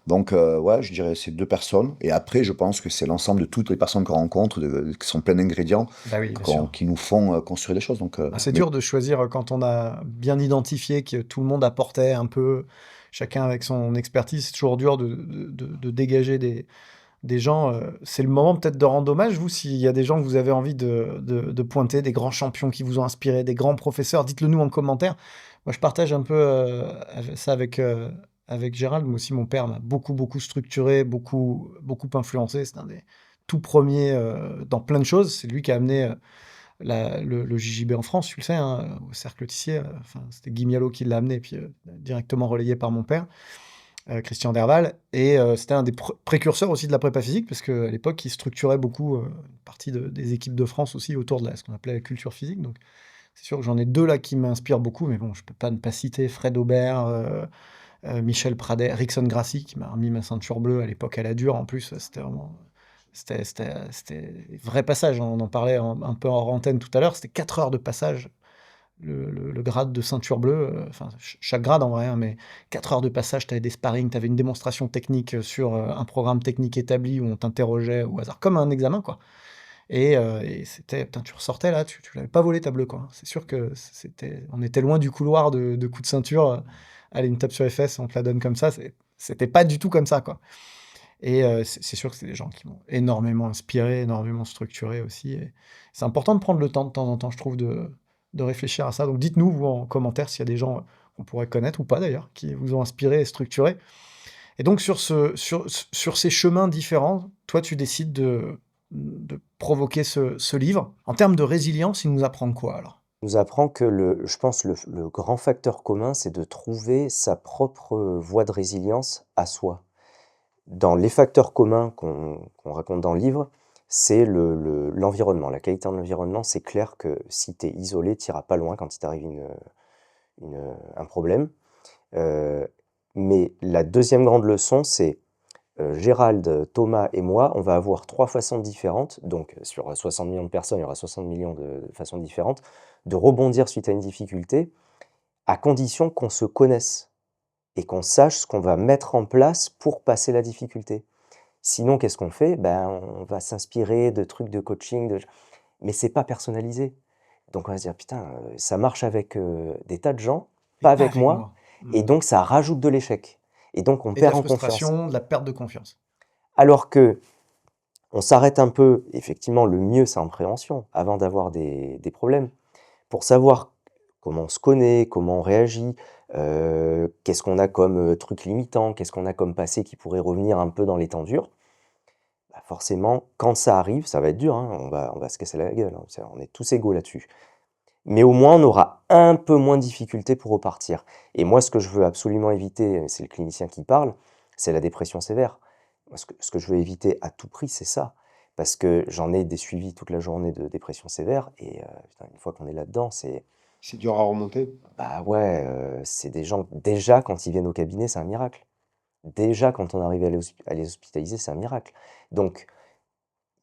Donc, ouais, je dirais ces deux personnes. Et après, je pense que c'est l'ensemble de toutes les personnes qu'on rencontre, qui sont plein d'ingrédients, Bah oui, bien sûr. qui nous font construire des choses. Donc, C'est mais- dur de choisir quand on a bien identifié que tout le monde apportait un peu, chacun avec son expertise. C'est toujours dur de dégager des gens. C'est le moment peut-être de rendre hommage, vous, s'il y a des gens que vous avez envie de pointer, des grands champions qui vous ont inspiré, des grands professeurs, dites-le nous en commentaire. Moi, je partage un peu ça avec Gérald. Moi aussi, mon père m'a beaucoup structuré, beaucoup influencé. C'est un des tout premiers dans plein de choses. C'est lui qui a amené le JJB en France, tu le sais, hein, au Cercle Tissier. Enfin, c'était Guy Mialo qui l'a amené, puis directement relayé par mon père. Christian Derval, et c'était un des précurseurs aussi de la prépa physique, parce qu'à l'époque, il structurait beaucoup une partie des équipes de France aussi autour de ce qu'on appelait la culture physique. Donc, c'est sûr que j'en ai deux là qui m'inspirent beaucoup, mais bon, je peux pas ne pas citer Fred Aubert, Michel Pradet, Rickson Grassi, qui m'a remis ma ceinture bleue à l'époque à la dure. En plus, c'était vraiment... C'était vrai passage, on en parlait un peu hors antenne tout à l'heure, c'était 4 heures de passage. Le grade de ceinture bleue, enfin chaque grade en vrai, hein, mais 4 heures de passage, tu avais des sparring, tu avais une démonstration technique sur un programme technique établi où on t'interrogeait au hasard, comme un examen quoi. Et c'était, putain, tu ressortais là, tu l'avais pas volé ta bleue, quoi. C'est sûr que on était loin du couloir de coups de ceinture. Allez, une tape sur les fesses, on te la donne comme ça. C'était pas du tout comme ça, quoi. Et c'est sûr que c'est des gens qui m'ont énormément inspiré, énormément structuré aussi. Et c'est important de prendre le temps de temps en temps, je trouve, de réfléchir à ça. Donc dites-nous, vous, en commentaire, s'il y a des gens qu'on pourrait connaître ou pas d'ailleurs, qui vous ont inspiré et structuré. Et donc sur ces chemins différents, toi, tu décides de provoquer ce livre. En termes de résilience, il nous apprend quoi alors? Il nous apprend que je pense le grand facteur commun, c'est de trouver sa propre voie de résilience à soi. Dans les facteurs communs qu'on raconte dans le livre, c'est l'environnement, la qualité de l'environnement. C'est clair que si tu es isolé, tu n'iras pas loin quand il t'arrive un problème. Mais la deuxième grande leçon, c'est Gérald, Thomas et moi, on va avoir 3 façons différentes, donc sur 60 millions de personnes, il y aura 60 millions de façons différentes, de rebondir suite à une difficulté, à condition qu'on se connaisse et qu'on sache ce qu'on va mettre en place pour passer la difficulté. Sinon, qu'est-ce qu'on fait? Ben, on va s'inspirer de trucs de coaching, mais c'est pas personnalisé. Donc on va se dire, putain, ça marche avec des tas de gens, pas avec moi, et donc ça rajoute de l'échec. Et donc on Et de perd la en confiance. frustration, de la perte de confiance. Alors que on s'arrête un peu, effectivement, le mieux c'est en prévention, avant d'avoir des problèmes, pour savoir comment on se connaît, comment on réagit, qu'est-ce qu'on a comme truc limitant, qu'est-ce qu'on a comme passé qui pourrait revenir un peu dans les temps durs. Bah forcément, quand ça arrive, ça va être dur, hein, on va se casser la gueule, hein, on est tous égaux là-dessus. Mais au moins, on aura un peu moins de difficultés pour repartir. Et moi, ce que je veux absolument éviter, c'est le clinicien qui parle, c'est la dépression sévère. Moi, ce que je veux éviter à tout prix, c'est ça. Parce que j'en ai des suivis toute la journée de dépression sévère, et putain, une fois qu'on est là-dedans, c'est C'est dur à remonter. bah ouais, c'est des gens, déjà, quand ils viennent au cabinet, c'est un miracle. Déjà, quand on arrive à les hospitaliser, c'est un miracle. Donc,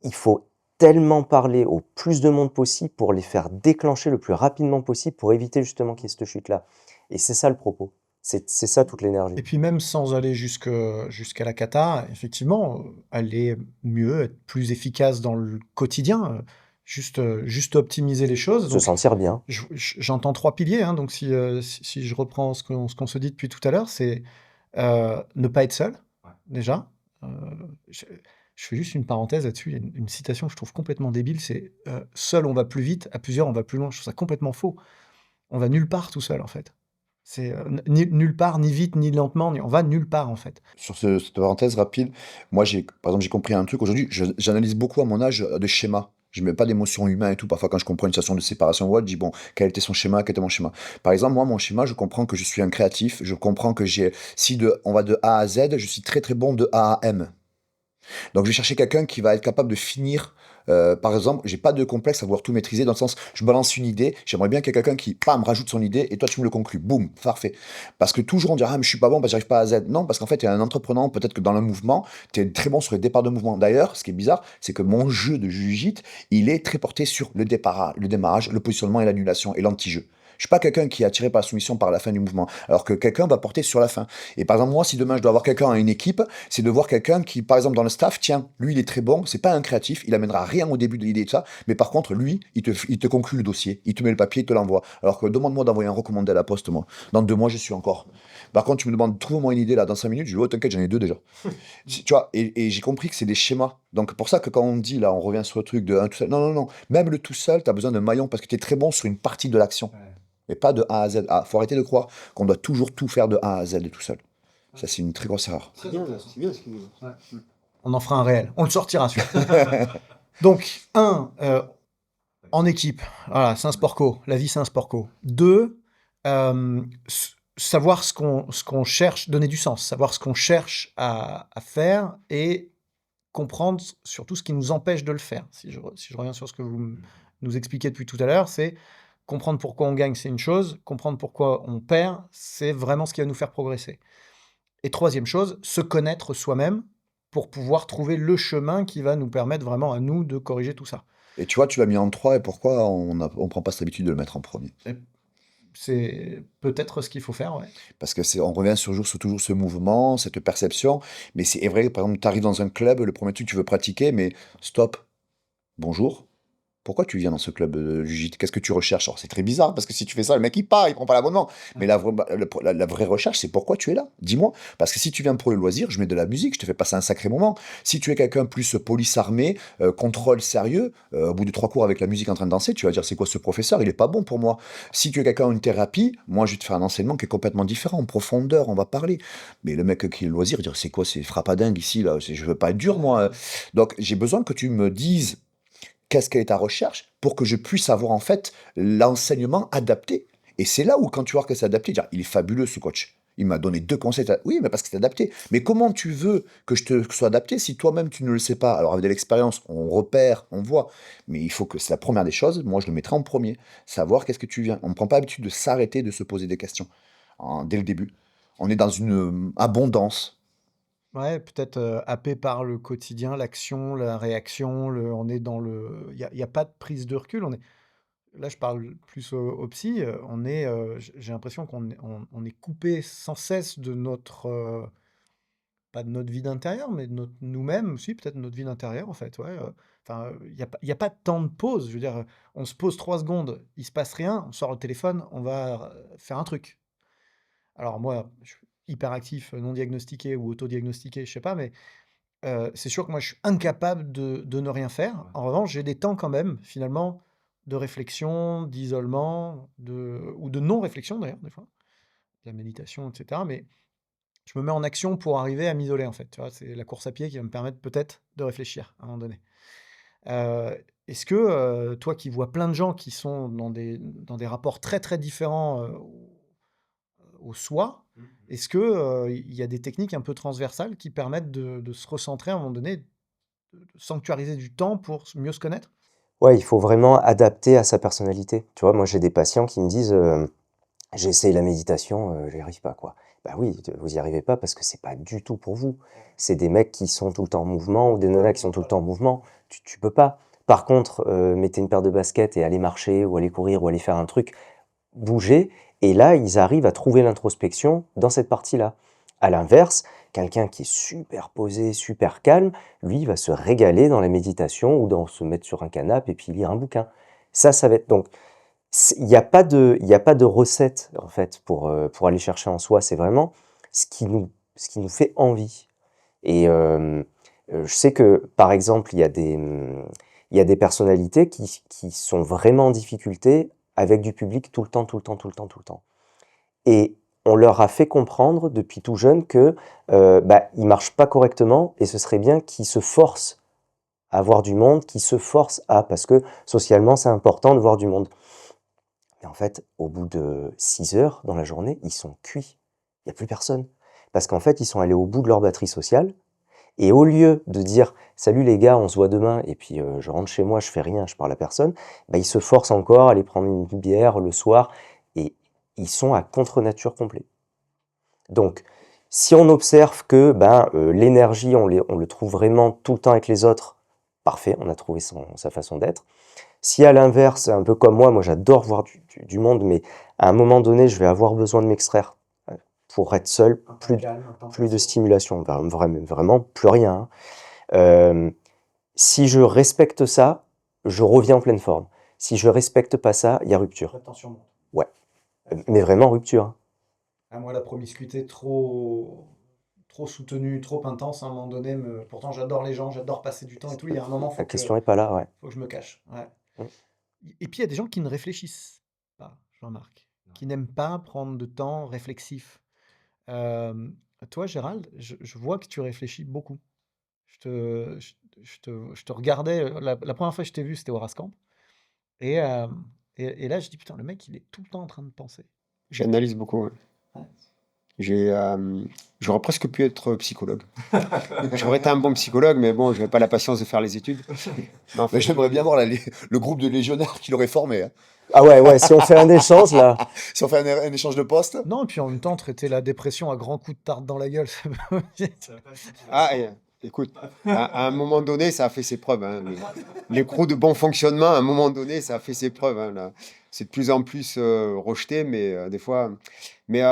il faut tellement parler au plus de monde possible pour les faire déclencher le plus rapidement possible pour éviter justement qu'il y ait cette chute-là. Et c'est ça le propos. C'est ça toute l'énergie. Et puis même sans aller jusqu'à la cata, effectivement, aller mieux, être plus efficace dans le quotidien, juste optimiser les choses. Se Donc, sentir bien. j'entends 3 piliers, hein. Donc si je reprends ce qu'on se dit depuis tout à l'heure, c'est ne pas être seul, déjà. Je fais juste une parenthèse là-dessus. Il y a une citation que je trouve complètement débile, c'est seul on va plus vite, à plusieurs on va plus loin. Je trouve ça complètement faux. On va nulle part tout seul en fait. C'est nulle part, ni vite, ni lentement, on va nulle part en fait. Sur cette parenthèse rapide, moi, par exemple, j'ai compris un truc. Aujourd'hui, j'analyse beaucoup à mon âge de schéma. Je mets pas d'émotion humaine et tout. Parfois, quand je comprends une situation de séparation, je dis, bon, quel était son schéma, quel était mon schéma. Par exemple, moi, mon schéma, je comprends que je suis un créatif. Je comprends que on va de A à Z, je suis très très bon de A à M. Donc, je vais chercher quelqu'un qui va être capable de finir. Par exemple, j'ai pas de complexe à vouloir tout maîtriser dans le sens, je balance une idée, j'aimerais bien qu'il y ait quelqu'un qui, pam, rajoute son idée et toi tu me le conclus. Boum, parfait. Parce que toujours on dira, ah, mais je suis pas bon, parce que j'arrive pas à Z. Non, parce qu'en fait, tu es un entrepreneur, peut-être que dans le mouvement, tu es très bon sur les départs de mouvement. D'ailleurs, ce qui est bizarre, c'est que mon jeu de jiu-jitsu, il est très porté sur le démarrage, le positionnement et l'annulation et l'anti-jeu. Je suis pas quelqu'un qui est attiré par la soumission par la fin du mouvement, alors que quelqu'un va porter sur la fin. Et par exemple, moi, si demain je dois avoir quelqu'un à une équipe, c'est de voir quelqu'un qui, par exemple, dans le staff, tiens, lui, il est très bon, c'est pas un créatif, il amènera rien au début de l'idée de ça, mais par contre, lui, il te conclut le dossier, il te met le papier, il te l'envoie. Alors que demande-moi d'envoyer un recommandé à la poste, moi. Dans 2 mois, je suis encore. Par contre, tu me demandes, trouve-moi une idée là, dans 5 minutes, je dis, oh, t'inquiète, j'en ai 2 déjà. Tu vois, et j'ai compris que c'est des schémas. Donc, pour ça que quand on dit, là, on revient sur le truc de un tout seul, non, non, non, même le tout seul, t'as besoin d'un maillon parce que t'es très bon sur une partie de l'action. Mais pas de A à Z. Faut arrêter de croire qu'on doit toujours tout faire de A à Z tout seul. Ça, c'est une très grosse erreur. C'est bien ce qu'il nous dit. On en fera un réel. On le sortira celui-là. Donc, en équipe. Voilà, c'est un sport co. La vie, c'est un sport co. 2, savoir ce qu'on cherche, donner du sens, savoir ce qu'on cherche à faire et comprendre surtout ce qui nous empêche de le faire. Si je reviens sur ce que vous nous expliquez depuis tout à l'heure, c'est comprendre pourquoi on gagne, c'est une chose. Comprendre pourquoi on perd, c'est vraiment ce qui va nous faire progresser. Et 3e chose, se connaître soi-même pour pouvoir trouver le chemin qui va nous permettre vraiment à nous de corriger tout ça. Et tu vois, tu l'as mis en 3, et pourquoi on prend pas cette habitude de le mettre en premier? C'est peut-être ce qu'il faut faire, ouais. Parce que on revient toujours ce mouvement, cette perception, mais c'est vrai, par exemple, tu arrives dans un club, le premier truc tu veux pratiquer, mais stop. bonjour, pourquoi tu viens dans ce club de jiu-jitsu? Qu'est-ce que tu recherches? Alors, c'est très bizarre parce que si tu fais ça, le mec il part, il prend pas l'abonnement. Mais la vraie recherche, c'est pourquoi tu es là? Dis-moi. Parce que si tu viens pour le loisir, je mets de la musique, je te fais passer un sacré moment. Si tu es quelqu'un plus police armée, contrôle sérieux, au bout de 3 cours avec la musique en train de danser, tu vas dire c'est quoi ce professeur? Il est pas bon pour moi. Si tu es quelqu'un en une thérapie, moi je vais te faire un enseignement qui est complètement différent, en profondeur, on va parler. Mais le mec qui est le loisir, il va dire c'est quoi ces frappadingues ici là? Je veux pas être dur moi. Donc j'ai besoin que tu me dises qu'est-ce qu'elle est ta recherche pour que je puisse avoir en fait l'enseignement adapté. Et c'est là où quand tu vois que c'est adapté, dire, il est fabuleux ce coach. Il m'a donné 2 conseils. Oui, mais parce que c'est adapté. Mais comment tu veux que je te sois adapté si toi-même tu ne le sais pas? Alors avec de l'expérience, on repère, on voit. Mais il faut que c'est la première des choses. Moi, je le mettrai en premier. Savoir qu'est-ce que tu viens. On ne prend pas l'habitude de s'arrêter, de se poser des questions dès le début. On est dans une abondance. Ouais, peut-être happé par le quotidien, l'action, la réaction, on est dans le. Il y a pas de prise de recul. Là, je parle plus au psy. J'ai l'impression on est coupé sans cesse de pas de notre vie d'intérieur, mais de nous-mêmes aussi, peut-être notre vie d'intérieur, en fait. Ouais, enfin, il y a pas de temps de pause. Je veux dire, on se pose 3 secondes, il se passe rien, on sort le téléphone, on va faire un truc. Alors moi, je suis hyperactif, non diagnostiqué ou autodiagnostiqué, je sais pas, mais c'est sûr que moi, je suis incapable de ne rien faire. En revanche, j'ai des temps quand même, finalement, de réflexion, d'isolement, ou de non-réflexion d'ailleurs, des fois, de la méditation, etc. Mais je me mets en action pour arriver à m'isoler, en fait. Tu vois, c'est la course à pied qui va me permettre peut-être de réfléchir à un moment donné. Est-ce que toi qui vois plein de gens qui sont dans des rapports très très différents au soi, est-ce que il y a des techniques un peu transversales qui permettent de se recentrer à un moment donné, de sanctuariser du temps pour mieux se connaître? Ouais, il faut vraiment adapter à sa personnalité. Tu vois, moi, j'ai des patients qui me disent, «J'ai essayé la méditation, j'y arrive pas, quoi». Bah oui, vous y arrivez pas parce que c'est pas du tout pour vous. C'est des mecs qui sont tout le temps en mouvement ou des nanas qui sont tout le temps en mouvement. Tu peux pas. Par contre, mettez une paire de baskets et allez marcher ou allez courir ou allez faire un truc, bougez et là, ils arrivent à trouver l'introspection dans cette partie-là. À l'inverse, quelqu'un qui est super posé, super calme, lui, il va se régaler dans la méditation ou dans se mettre sur un canapé et puis lire un bouquin. Ça va être donc il y a pas de recette en fait pour aller chercher en soi. C'est vraiment ce qui nous fait envie. Et je sais que par exemple, il y a des personnalités qui sont vraiment en difficulté avec du public tout le temps, tout le temps, tout le temps, tout le temps. Et on leur a fait comprendre depuis tout jeune que bah, ils marchent pas correctement et ce serait bien qu'ils se forcent à voir du monde, qu'ils se forcent à, parce que socialement c'est important de voir du monde. Et en fait, au bout de 6 heures dans la journée, ils sont cuits. Il n'y a plus personne. Parce qu'en fait, ils sont allés au bout de leur batterie sociale. Et au lieu de dire «Salut les gars, on se voit demain» et puis je rentre chez moi, je fais rien, je parle à personne, bah, ils se forcent encore à aller prendre une bière le soir et ils sont à contre-nature complet. Donc, si on observe que ben, l'énergie, on le trouve vraiment tout le temps avec les autres, parfait, on a trouvé sa façon d'être. Si à l'inverse, un peu comme moi j'adore voir du monde, mais à un moment donné, je vais avoir besoin de m'extraire pour être seul, plus de stimulation, vraiment plus rien. Hein. Si je respecte ça, je reviens en pleine forme. Si je respecte pas ça, il y a rupture. Ouais, mais vraiment rupture. Hein. Ah, moi, la promiscuité trop soutenue, trop intense, à un moment donné, pourtant j'adore les gens, j'adore passer du temps et tout. Il y a un moment, La question est pas là, ouais. faut que je me cache. Ouais. Mm. Et puis il y a des gens qui ne réfléchissent pas, je remarque, qui n'aiment pas prendre de temps réflexif. Euh, Toi, Gérald, je vois que tu réfléchis beaucoup. Je te regardais, la première fois que je t'ai vu, c'était au Rascamp. Et, euh, et là, je dis, putain, le mec, il est tout le temps en train de penser. J'analyse beaucoup. Ouais. Ouais. J'aurais presque pu être psychologue. J'aurais été un bon psychologue, mais bon, je n'avais pas la patience de faire les études. Non, en fait, Mais j'aimerais bien voir le groupe de légionnaires qui l'aurait formé. Hein. Ah ouais, si on fait un échange là. Si on fait un échange de postes. Non, et puis en même temps, traiter la dépression à grands coups de tarte dans la gueule, ça écoute, à un moment donné, ça a fait ses preuves. Hein. Les crews de bon fonctionnement, à un moment donné, ça a fait ses preuves. Hein, là. C'est de plus en plus rejeté, mais des fois. Mais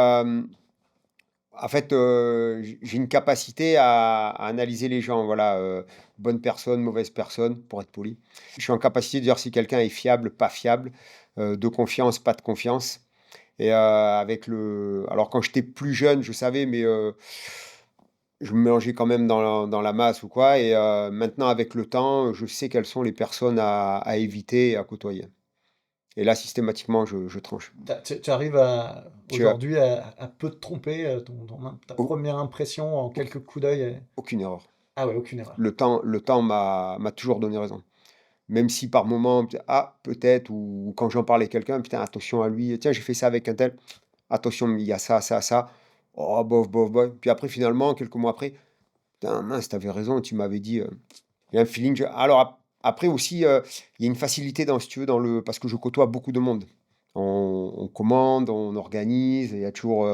En fait, j'ai une capacité à analyser les gens, voilà, bonne personne, mauvaise personne, pour être poli. Je suis en capacité de dire si quelqu'un est fiable, pas fiable, de confiance, pas de confiance. Et alors quand j'étais plus jeune, je savais, mais je me mélangeais quand même dans la masse ou quoi. Et maintenant, avec le temps, je sais quelles sont les personnes à éviter et à côtoyer. Et là, systématiquement, je tranche. Tu arrives Tu as aujourd'hui à peu te tromper, ta au- première impression en quelques coups d'œil. aucune erreur. Ah ouais, aucune erreur. Le temps m'a toujours donné raison. Même si par moment, peut-être, ou quand j'en parle à quelqu'un, putain, attention à lui, tiens, j'ai fait ça avec un tel, attention, il y a ça, ça, ça. Oh, bof, bof, bof. Puis après, finalement, quelques mois après, putain, mince, t'avais raison, tu m'avais dit. Il y a un feeling. Alors, après aussi, il y a une facilité si tu veux, parce que je côtoie beaucoup de monde. On commande, on organise, il y a toujours.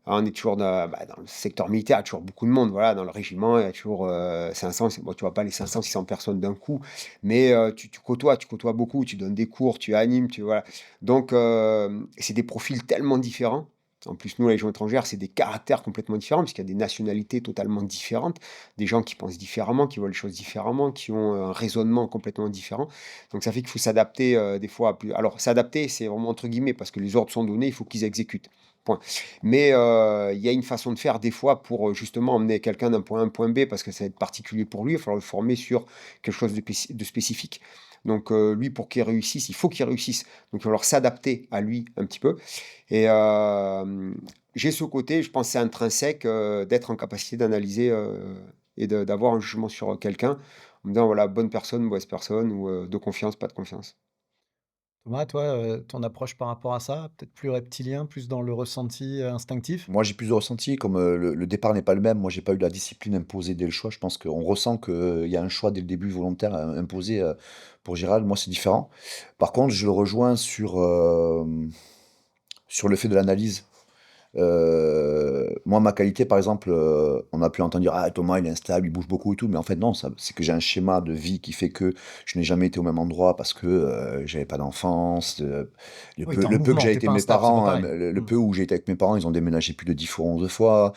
On est toujours dans le secteur militaire, il y a toujours beaucoup de monde. Voilà, dans le régiment, il y a toujours 500. Bon, tu vois pas les 500, 600 personnes d'un coup, mais tu côtoies beaucoup, tu donnes des cours, tu animes, voilà. Donc, c'est des profils tellement différents. En plus, nous, la Légion étrangère, c'est des caractères complètement différents, puisqu'il y a des nationalités totalement différentes, des gens qui pensent différemment, qui voient les choses différemment, qui ont un raisonnement complètement différent. Donc, ça fait qu'il faut s'adapter des fois à plus. Alors, s'adapter, c'est vraiment entre guillemets, parce que les ordres sont donnés, il faut qu'ils exécutent. Point. Mais il y a une façon de faire des fois pour justement emmener quelqu'un d'un point A à un point B, parce que ça va être particulier pour lui, il va falloir le former sur quelque chose de spécifique. Donc lui, pour qu'il réussisse, il faut qu'il réussisse. Donc il va falloir s'adapter à lui un petit peu. Et j'ai ce côté, je pense que c'est intrinsèque, d'être en capacité d'analyser et d'avoir un jugement sur quelqu'un, en me disant, voilà, bonne personne, mauvaise personne, ou de confiance, pas de confiance. Thomas, toi, ton approche par rapport à ça, peut-être plus reptilien, plus dans le ressenti instinctif? Moi, j'ai plus de ressenti, comme le départ n'est pas le même. Moi, j'ai pas eu la discipline imposée dès le choix. Je pense qu'on ressent qu'il y a un choix dès le début volontaire imposé pour Gérald. Moi, c'est différent. Par contre, je le rejoins sur le fait de l'analyse. Moi, ma qualité, par exemple, on a pu entendre dire, ah, Thomas, il est instable, il bouge beaucoup et tout, mais en fait, non, c'est que j'ai un schéma de vie qui fait que je n'ai jamais été au même endroit parce que j'avais pas d'enfance. Oui, t'es en Le peu que mouvement, j'ai t'es été pas mes instable, c'est pas parents, pareil. le peu où j'ai été avec mes parents, ils ont déménagé plus de 10 fois, 11 fois,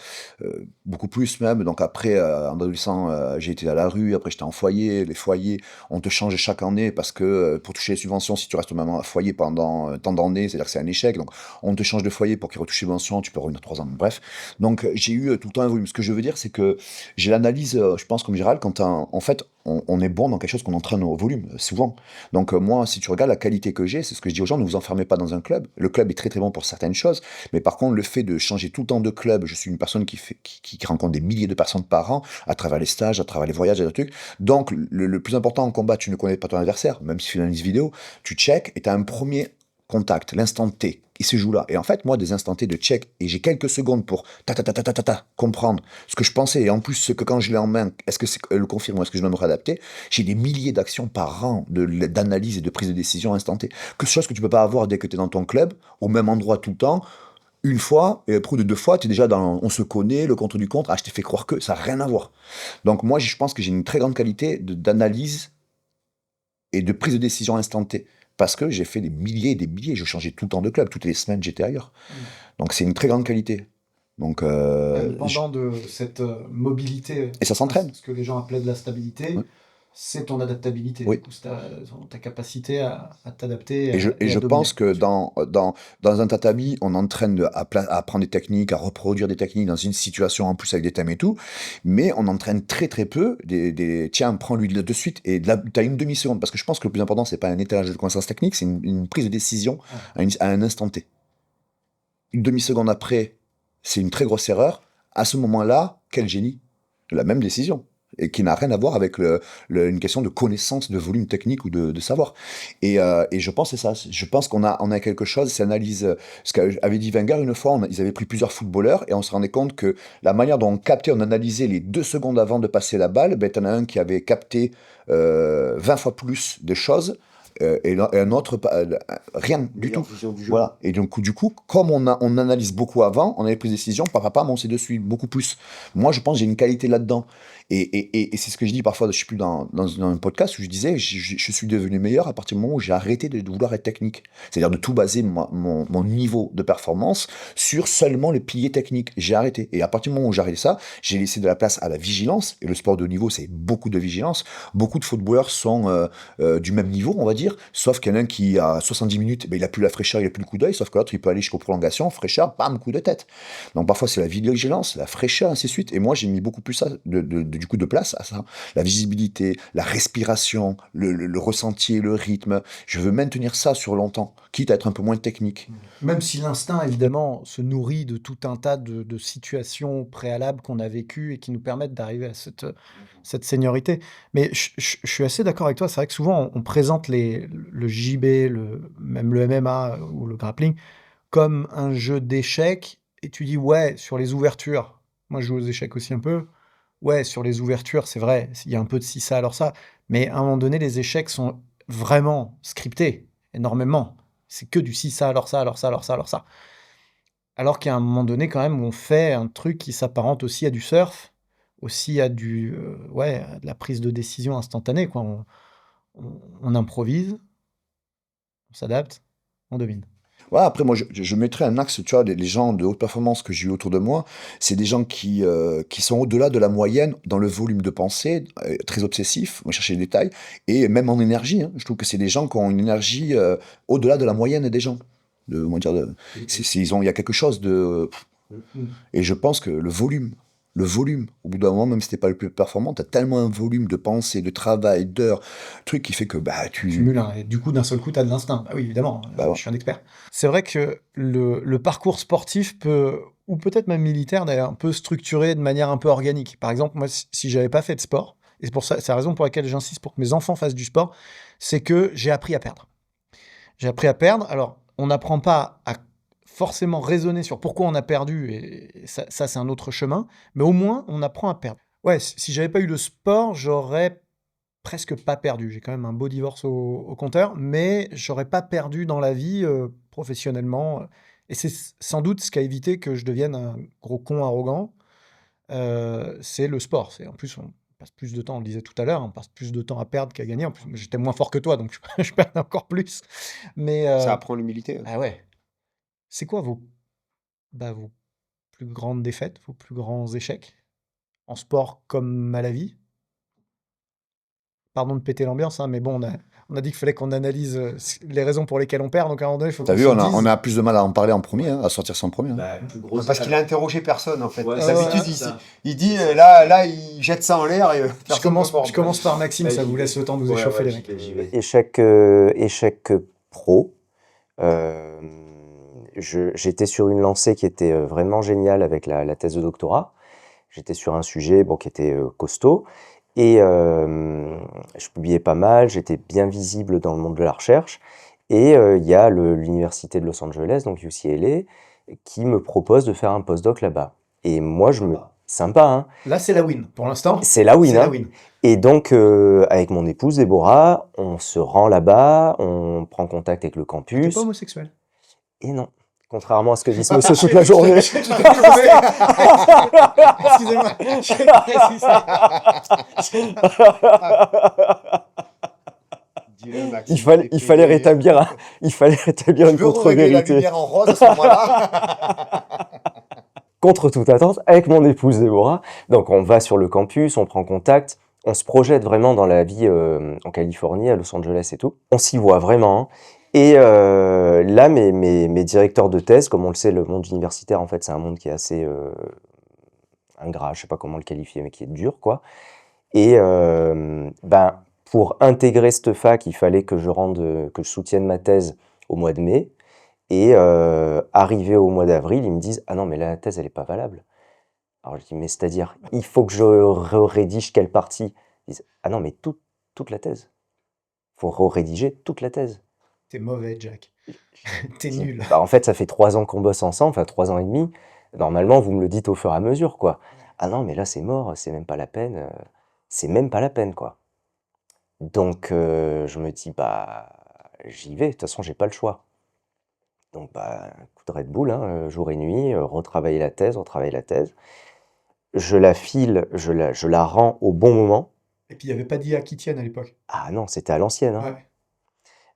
beaucoup plus même. Donc après, en adolescent, j'ai été à la rue, après j'étais en foyer. Les foyers, on te change chaque année parce que pour toucher les subventions, si tu restes au même foyer pendant tant d'années, c'est-à-dire que c'est un échec. Donc on te change de foyer pour qu'ils retouchent les subventions, tu peux revenir 3 ans. Bref. Donc j'ai eu tout le temps un volume. Ce que je veux dire, c'est que j'ai l'analyse, je pense, comme Gérald, quand en fait, on est bon dans quelque chose qu'on entraîne au volume, souvent. Donc moi, si tu regardes la qualité que j'ai, c'est ce que je dis aux gens, ne vous enfermez pas dans un club. Le club est très très bon pour certaines choses, mais par contre, le fait de changer tout le temps de club, je suis une personne qui rencontre des milliers de personnes par an, à travers les stages, à travers les voyages et des trucs. Donc le plus important en combat, tu ne connais pas ton adversaire, même si tu fais une analyse vidéo, tu check et tu as un premier contact, l'instant T, il se joue là. Et en fait, moi, des instants T de check, et j'ai quelques secondes pour comprendre ce que je pensais, et en plus, ce que quand je l'ai en main, est-ce que c'est le confirme ou est-ce que je dois me réadapter? J'ai des milliers d'actions par an d'analyse et de prise de décision instant T. Que chose que tu peux pas avoir dès que tu es dans ton club, au même endroit tout le temps, une fois, et après de 2 fois, tu es déjà dans on se connaît, le contre du contre, ah, je t'ai fait croire que ça n'a rien à voir. Donc moi, je pense que j'ai une très grande qualité d'analyse et de prise de décision instant T. Parce que j'ai fait des milliers et des milliers, je changeais tout le temps de club, toutes les semaines j'étais ailleurs. Donc c'est une très grande qualité. Donc, Indépendant de cette mobilité, et ça s'entraîne. ce que les gens appelaient de la stabilité, Ouais. c'est ton adaptabilité, Oui. du coup, c'est ta capacité à t'adapter Et je à dominer. pense que dans un tatami, on entraîne à apprendre des techniques, à reproduire des techniques dans une situation en plus avec des thèmes et tout, mais on entraîne très très peu tiens, prends l'huile de suite, et tu as une demi-seconde, parce que je pense que le plus important, c'est pas un étalage de connaissances techniques, c'est une prise de décision à un instant T. Une demi-seconde après, c'est une très grosse erreur. À ce moment-là, quel génie! La même décision. Et qui n'a rien à voir avec une question de connaissance, de volume technique ou de savoir. Et je pense que c'est ça. Je pense qu'on a quelque chose, c'est analyse. Ce qu'avait dit Wenger une fois, ils avaient pris plusieurs footballeurs et on se rendait compte que la manière dont on captait, on analysait les 2 secondes avant de passer la balle, ben, t'en as un qui avait capté 20 fois plus de choses et un autre, rien du tout. Meilleure vision du jeu. Voilà. Et donc, du coup, comme on analyse beaucoup avant, on avait pris des décisions, papa, on s'est dessus beaucoup plus. Moi, je pense que j'ai une qualité là-dedans. Et c'est ce que je dis parfois, je suis plus dans un podcast où je disais, je suis devenu meilleur à partir du moment où j'ai arrêté de vouloir être technique. C'est-à-dire de tout baser mon niveau de performance sur seulement les piliers techniques. J'ai arrêté. Et à partir du moment où j'ai arrêté ça, j'ai laissé de la place à la vigilance. Et le sport de haut niveau, c'est beaucoup de vigilance. Beaucoup de footballeurs sont du même niveau, on va dire, sauf qu'il y en a un qui, à 70 minutes, ben, il a plus la fraîcheur, il a plus le coup d'œil, sauf que l'autre, il peut aller jusqu'aux prolongations, fraîcheur, bam, coup de tête. Donc parfois, c'est la vigilance, la fraîcheur, ainsi de suite. Et moi, j'ai mis beaucoup plus ça, du coup de place à ça. La visibilité, la respiration, le ressenti, le rythme. Je veux maintenir ça sur longtemps, quitte à être un peu moins technique. Même si l'instinct, évidemment, se nourrit de tout un tas de situations préalables qu'on a vécues et qui nous permettent d'arriver à cette seniorité. Mais je suis assez d'accord avec toi. C'est vrai que souvent, on présente le JB, même le MMA ou le grappling, comme un jeu d'échecs. Et tu dis, ouais, sur les ouvertures, moi je joue aux échecs aussi un peu. Ouais, sur les ouvertures, c'est vrai, il y a un peu de ci, ça, alors ça. Mais à un moment donné, les échecs sont vraiment scriptés, énormément. C'est que du ci, ça, alors ça, alors ça, alors ça, alors ça. Alors qu'à un moment donné, quand même, on fait un truc qui s'apparente aussi à du surf, aussi à ouais, à de la prise de décision instantanée, quoi. On improvise, on s'adapte, on domine. Ouais, après, moi, je mettrais un axe, tu vois, les gens de haute performance que j'ai eu autour de moi, c'est des gens qui sont au-delà de la moyenne dans le volume de pensée, très obsessifs, vont chercher les détails, et même en énergie, hein. Je trouve que c'est des gens qui ont une énergie au-delà de la moyenne des gens. On va dire, il y a quelque chose de... Et je pense que le volume, au bout d'un moment, même si t'es pas le plus performant, t'as tellement un volume de pensée, de travail, d'heures, truc qui fait que bah tu... Cumule, hein, et du coup, d'un seul coup, tu as de l'instinct. Bah oui, évidemment, Bah ouais. je suis un expert. C'est vrai que le parcours sportif peut, ou peut-être même militaire d'ailleurs, peut structurer de manière un peu organique. Par exemple, moi, si j'avais pas fait de sport, et c'est pour ça, c'est la raison pour laquelle j'insiste pour que mes enfants fassent du sport, c'est que j'ai appris à perdre. J'ai appris à perdre. Alors, on n'apprend pas à forcément raisonner sur pourquoi on a perdu, et ça c'est un autre chemin, mais au moins, on apprend à perdre. Ouais, si j'avais pas eu le sport, j'aurais presque pas perdu. J'ai quand même un beau divorce au compteur, mais j'aurais pas perdu dans la vie professionnellement. Et c'est sans doute ce qui a évité que je devienne un gros con arrogant. C'est le sport. En plus, on passe plus de temps, on le disait tout à l'heure, on passe plus de temps à perdre qu'à gagner. En plus, j'étais moins fort que toi, donc je perdais encore plus. Mais Ça apprend l'humilité. ah ouais. C'est quoi vos plus grandes défaites, vos plus grands échecs en sport comme à la vie? Pardon de péter l'ambiance, hein, mais bon, on a dit qu'il fallait qu'on analyse les raisons pour lesquelles on perd, donc à un moment donné, il faut T'as qu'on vu, se on dise. a plus de mal à en parler en premier, hein, à sortir ça en premier. Hein. Parce qu'il a interrogé personne, en fait. Ouais, D'habitude, c'est ça. il dit, là, il jette ça en l'air et Je commence par Maxime, ça vous laisse le temps de vous échauffer, les mecs. Échec pro. J'étais sur une lancée qui était vraiment géniale avec la thèse de doctorat. J'étais sur un sujet qui était costaud. Et je publiais pas mal, j'étais bien visible dans le monde de la recherche. Et il y a l'université de Los Angeles, donc UCLA, qui me propose de faire un postdoc là-bas. Et moi, sympa, hein. Là, c'est la win. Pour l'instant, C'est la win, c'est hein. la win. Et donc, avec mon épouse Déborah, on se rend là-bas, on prend contact avec le T'es campus. pas homosexuel. Et non, contrairement à ce que dit ce monsieur toute la journée. Excusez-moi, j'ai précisé. Il fallait rétablir une Tu peux régler la contre-vérité. lumière en rose à ce moment-là. Contre toute attente, avec mon épouse Déborah. Donc on va sur le campus, on prend contact, on se projette vraiment dans la vie en Californie, à Los Angeles et tout. On s'y voit vraiment, hein. Et là, mes directeurs de thèse, comme on le sait, le monde universitaire, en fait, c'est un monde qui est assez ingrat, je sais pas comment le qualifier, mais qui est dur, quoi. Et pour intégrer cette fac, il fallait que je soutienne ma thèse au mois de mai. Et arrivé au mois d'avril, ils me disent « Ah non, mais la thèse, elle n'est pas valable. » Alors je dis « Mais c'est-à-dire, il faut que je rédige quelle partie ?» Ils disent « Ah non, mais toute la thèse. Il faut rédiger toute la thèse. » T'es mauvais, Jack. T'es Je dis, nul. Bah, en fait, ça fait 3 ans qu'on bosse ensemble, enfin 3 ans et demi. Normalement, vous me le dites au fur et à mesure, quoi. Ah non, mais là, c'est mort, c'est même pas la peine. C'est même pas la peine, quoi. Donc, je me dis, bah, j'y vais, de toute façon, j'ai pas le choix. Donc, bah, coup de Red Bull, hein, jour et nuit, retravailler la thèse, retravailler la thèse. Je la file, je la rends au bon moment. Et puis, il n'y avait pas d'IA qui tienne à l'époque. Ah non, c'était à l'ancienne, hein. Ouais.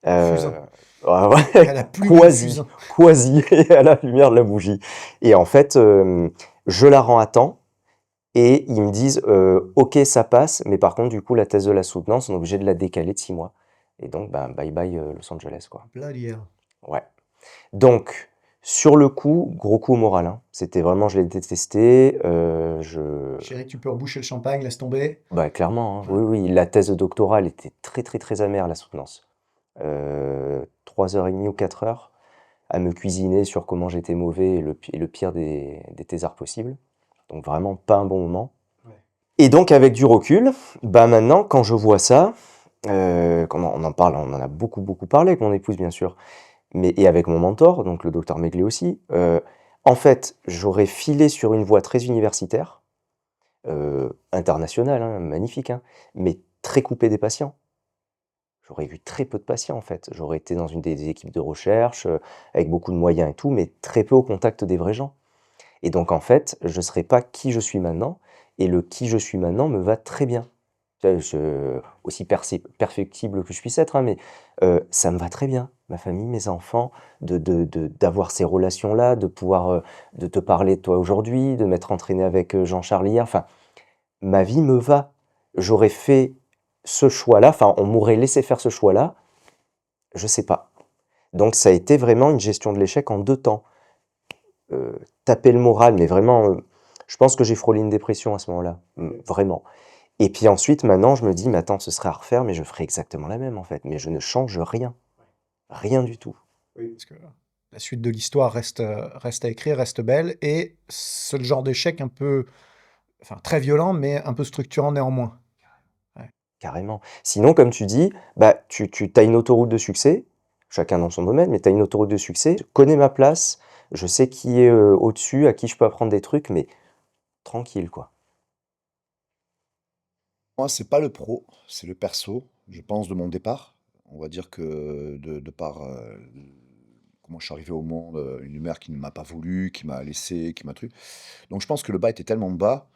Euh, Fusain. ouais, À la plume du quasi, fusain. quasi, à la lumière de la bougie. Et en fait, je la rends à temps et ils me disent, ok, ça passe, mais par contre, du coup, la thèse de la soutenance, on est obligé de la décaler de 6 mois. Et donc, ben, bye bye Los Angeles, quoi. Bloody hell. Ouais. Donc, sur le coup, gros coup au moral, hein. C'était vraiment, je l'ai détesté. Chérie, tu peux reboucher le champagne, laisse tomber. Bah, clairement, hein. Ouais. Oui, oui, la thèse de doctorat, elle était très, très, très amère, la soutenance. 3h30 ou 4 heures à me cuisiner sur comment j'étais mauvais et le pire des thésards possibles. Donc, vraiment pas un bon moment. Ouais. Et donc, avec du recul, bah maintenant, quand je vois ça, comment on en parle, on en a beaucoup, beaucoup parlé avec mon épouse, bien sûr, et avec mon mentor, donc le docteur Megley aussi. En fait, j'aurais filé sur une voie très universitaire, internationale, hein, magnifique, hein, mais très coupé des patients. J'aurais vu très peu de patients, en fait. J'aurais été dans une des équipes de recherche, avec beaucoup de moyens et tout, mais très peu au contact des vrais gens. Et donc, en fait, je ne serais pas qui je suis maintenant, et le qui je suis maintenant me va très bien. Aussi perfectible que je puisse être, hein, mais ça me va très bien. Ma famille, mes enfants, d'avoir ces relations-là, de pouvoir de te parler de toi aujourd'hui, de m'être entraîné avec Jean-Charles hier. Enfin, ma vie me va. J'aurais fait ce choix-là, enfin, on m'aurait laissé faire ce choix-là, je sais pas. Donc, ça a été vraiment une gestion de l'échec en 2 temps. Taper le moral, mais vraiment, je pense que j'ai frôlé une dépression à ce moment-là, vraiment. Et puis ensuite, maintenant, je me dis, mais attends, ce serait à refaire, mais je ferai exactement la même, en fait. Mais je ne change rien. Rien du tout. Oui, parce que la suite de l'histoire reste à écrire, reste belle, et c'est le genre d'échec un peu, enfin très violent, mais un peu structurant néanmoins. Carrément. Sinon, comme tu dis, bah, tu as une autoroute de succès, chacun dans son domaine, mais tu as une autoroute de succès. Je connais ma place, je sais qui est au-dessus, à qui je peux apprendre des trucs, mais tranquille, quoi. Moi, c'est pas le pro, c'est le perso, je pense, de mon départ. On va dire que de par comment je suis arrivé au monde, une mère qui ne m'a pas voulu, qui m'a laissé, qui m'a truc. Donc je pense que le bas était tellement bas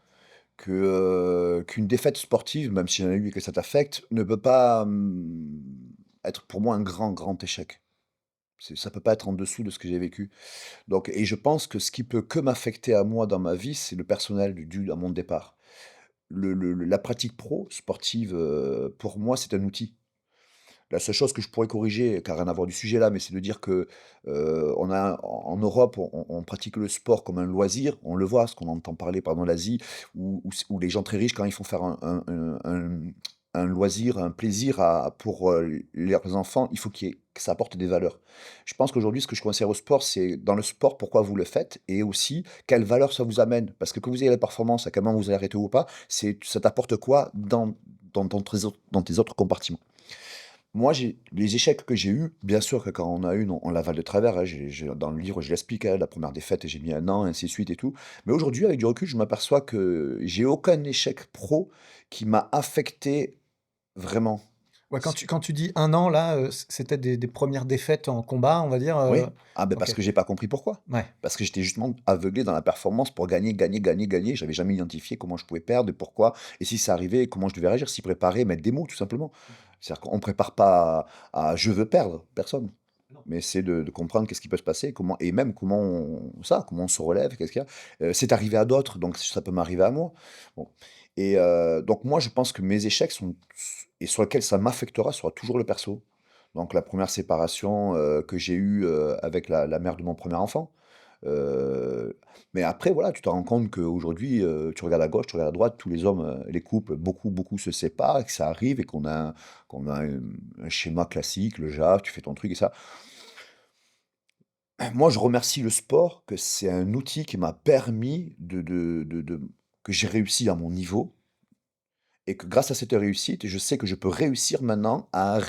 que, qu'une défaite sportive, même si j'en ai eu et que ça t'affecte, ne peut pas être pour moi un grand, grand échec. Ça peut pas être en dessous de ce que j'ai vécu. Donc, et je pense que ce qui peut que m'affecter à moi dans ma vie, c'est le personnel dû à mon départ. La pratique pro sportive, pour moi, c'est un outil. La seule chose que je pourrais corriger, qui a rien à voir du sujet là, mais c'est de dire que, on a en Europe, on pratique le sport comme un loisir. On le voit, ce qu'on entend parler, pardon, l'Asie, où les gens très riches, quand ils font faire un loisir, un plaisir pour leurs enfants, il faut que ça apporte des valeurs. Je pense qu'aujourd'hui, ce que je considère au sport, c'est dans le sport, pourquoi vous le faites et aussi quelle valeur ça vous amène. Parce que vous ayez la performance, à quel moment vous allez arrêter ou pas, ça t'apporte quoi dans tes autres compartiments. Moi, les échecs que j'ai eus, bien sûr que quand on a eu, on l'avale de travers, hein, dans le livre, je l'explique, hein, la première défaite, j'ai mis 1 an, ainsi de suite et tout. Mais aujourd'hui, avec du recul, je m'aperçois que j'ai aucun échec pro qui m'a affecté vraiment. Ouais, quand tu dis 1 an, là, c'était des premières défaites en combat, on va dire. Oui. Ah ben parce Ok. que j'ai pas compris pourquoi. Ouais. Parce que j'étais justement aveuglé dans la performance pour gagner, gagner, gagner, gagner. J'avais jamais identifié comment je pouvais perdre et pourquoi. Et si ça arrivait, comment je devais réagir, s'y préparer, mettre des mots, tout simplement. C'est-à-dire qu'on prépare pas je veux perdre, personne. Mais c'est de comprendre qu'est-ce qui peut se passer, comment, et même comment on se relève, qu'est-ce qu'il y a. C'est arrivé à d'autres, donc ça peut m'arriver à moi. Bon. Et donc moi, je pense que mes échecs et sur lesquels ça m'affectera sera toujours le perso. Donc la première séparation que j'ai eue avec la mère de mon premier enfant. Mais après, voilà, tu te rends compte qu'aujourd'hui, tu regardes à gauche, tu regardes à droite, tous les hommes, les couples, beaucoup, beaucoup se séparent, et que ça arrive, et qu'on a un schéma classique, le JAF, tu fais ton truc et ça. Moi, je remercie le sport, que c'est un outil qui m'a permis que j'ai réussi à mon niveau, et que grâce à cette réussite, je sais que je peux réussir maintenant à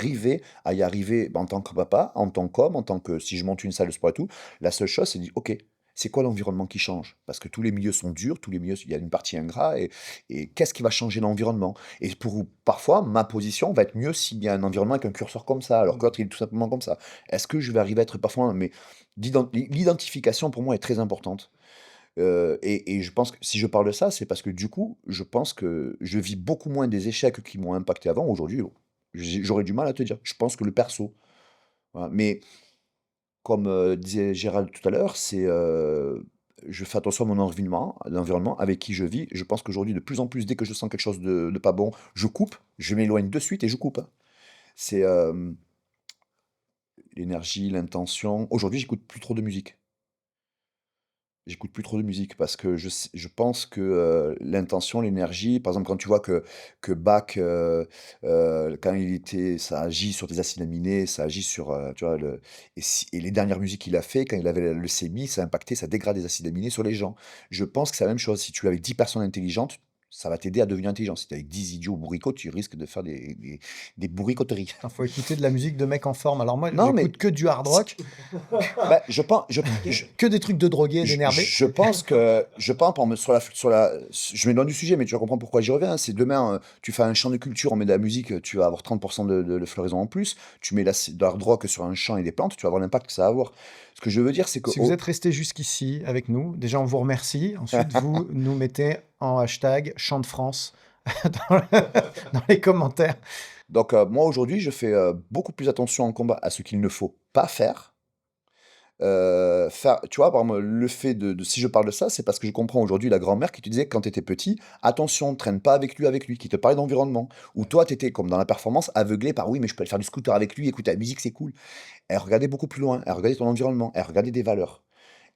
y arriver en tant que papa, en tant qu'homme, en tant que si je monte une salle de sport et tout. La seule chose, c'est de dire, ok, c'est quoi l'environnement qui change? Parce que tous les milieux sont durs, tous les milieux, il y a une partie ingrat, et qu'est-ce qui va changer l'environnement? Et parfois, ma position va être mieux s'il y a un environnement avec un curseur comme ça, alors que l'autre, il est tout simplement comme ça. Est-ce que je vais arriver à être parfois... Mais l'identification, pour moi, est très importante. Et je pense que si je parle de ça, c'est parce que du coup, je pense que je vis beaucoup moins des échecs qui m'ont impacté avant. Aujourd'hui, j'aurais du mal à te dire. Je pense que le perso. Voilà. Mais comme disait Gérald tout à l'heure, je fais attention à mon environnement, à l'environnement avec qui je vis. Je pense qu'aujourd'hui, de plus en plus, dès que je sens quelque chose de pas bon, je coupe, je m'éloigne de suite et je coupe, hein. C'est l'énergie, l'intention. Aujourd'hui, j'écoute plus trop de musique. J'écoute plus trop de musique parce que je pense que l'intention, l'énergie, par exemple, quand tu vois que Bach, quand ça agit sur des acides aminés, ça agit sur, tu vois, et les dernières musiques qu'il a fait, quand il avait la leucémie, ça a impacté, ça dégrade des acides aminés sur les gens. Je pense que c'est la même chose. Si tu es avec 10 personnes intelligentes, ça va t'aider à devenir intelligent. Si tu es avec 10 idiots bourricots, tu risques de faire des bourricoteries. Il faut écouter de la musique de mecs en forme. Alors moi, Non, mais j'écoute que du hard rock, bah, je pense, que des trucs de drogués, d'énervés. Je pense, par exemple, je m'éloigne du sujet, mais tu vas comprendre pourquoi j'y reviens, hein. C'est demain, tu fais un champ de culture, on met de la musique, tu vas avoir 30% de floraison en plus. Tu mets de l'hard rock sur un champ et des plantes, tu vas voir l'impact que ça va avoir. Ce que je veux dire, c'est que Si vous êtes resté jusqu'ici avec nous, déjà on vous remercie. Ensuite, vous nous mettez en hashtag Chant de France dans les commentaires. Donc, moi, aujourd'hui, je fais beaucoup plus attention en combat à ce qu'il ne faut pas faire. Tu vois, par exemple, le fait si je parle de ça, c'est parce que je comprends aujourd'hui la grand-mère qui te disait quand tu étais petit, attention, traîne pas avec lui, qui te parlait d'environnement. Ou toi, tu étais, comme dans la performance, aveuglé par oui, mais je peux aller faire du scooter avec lui, écouter la musique, c'est cool. Elle regardait beaucoup plus loin, elle regardait ton environnement, elle regardait des valeurs.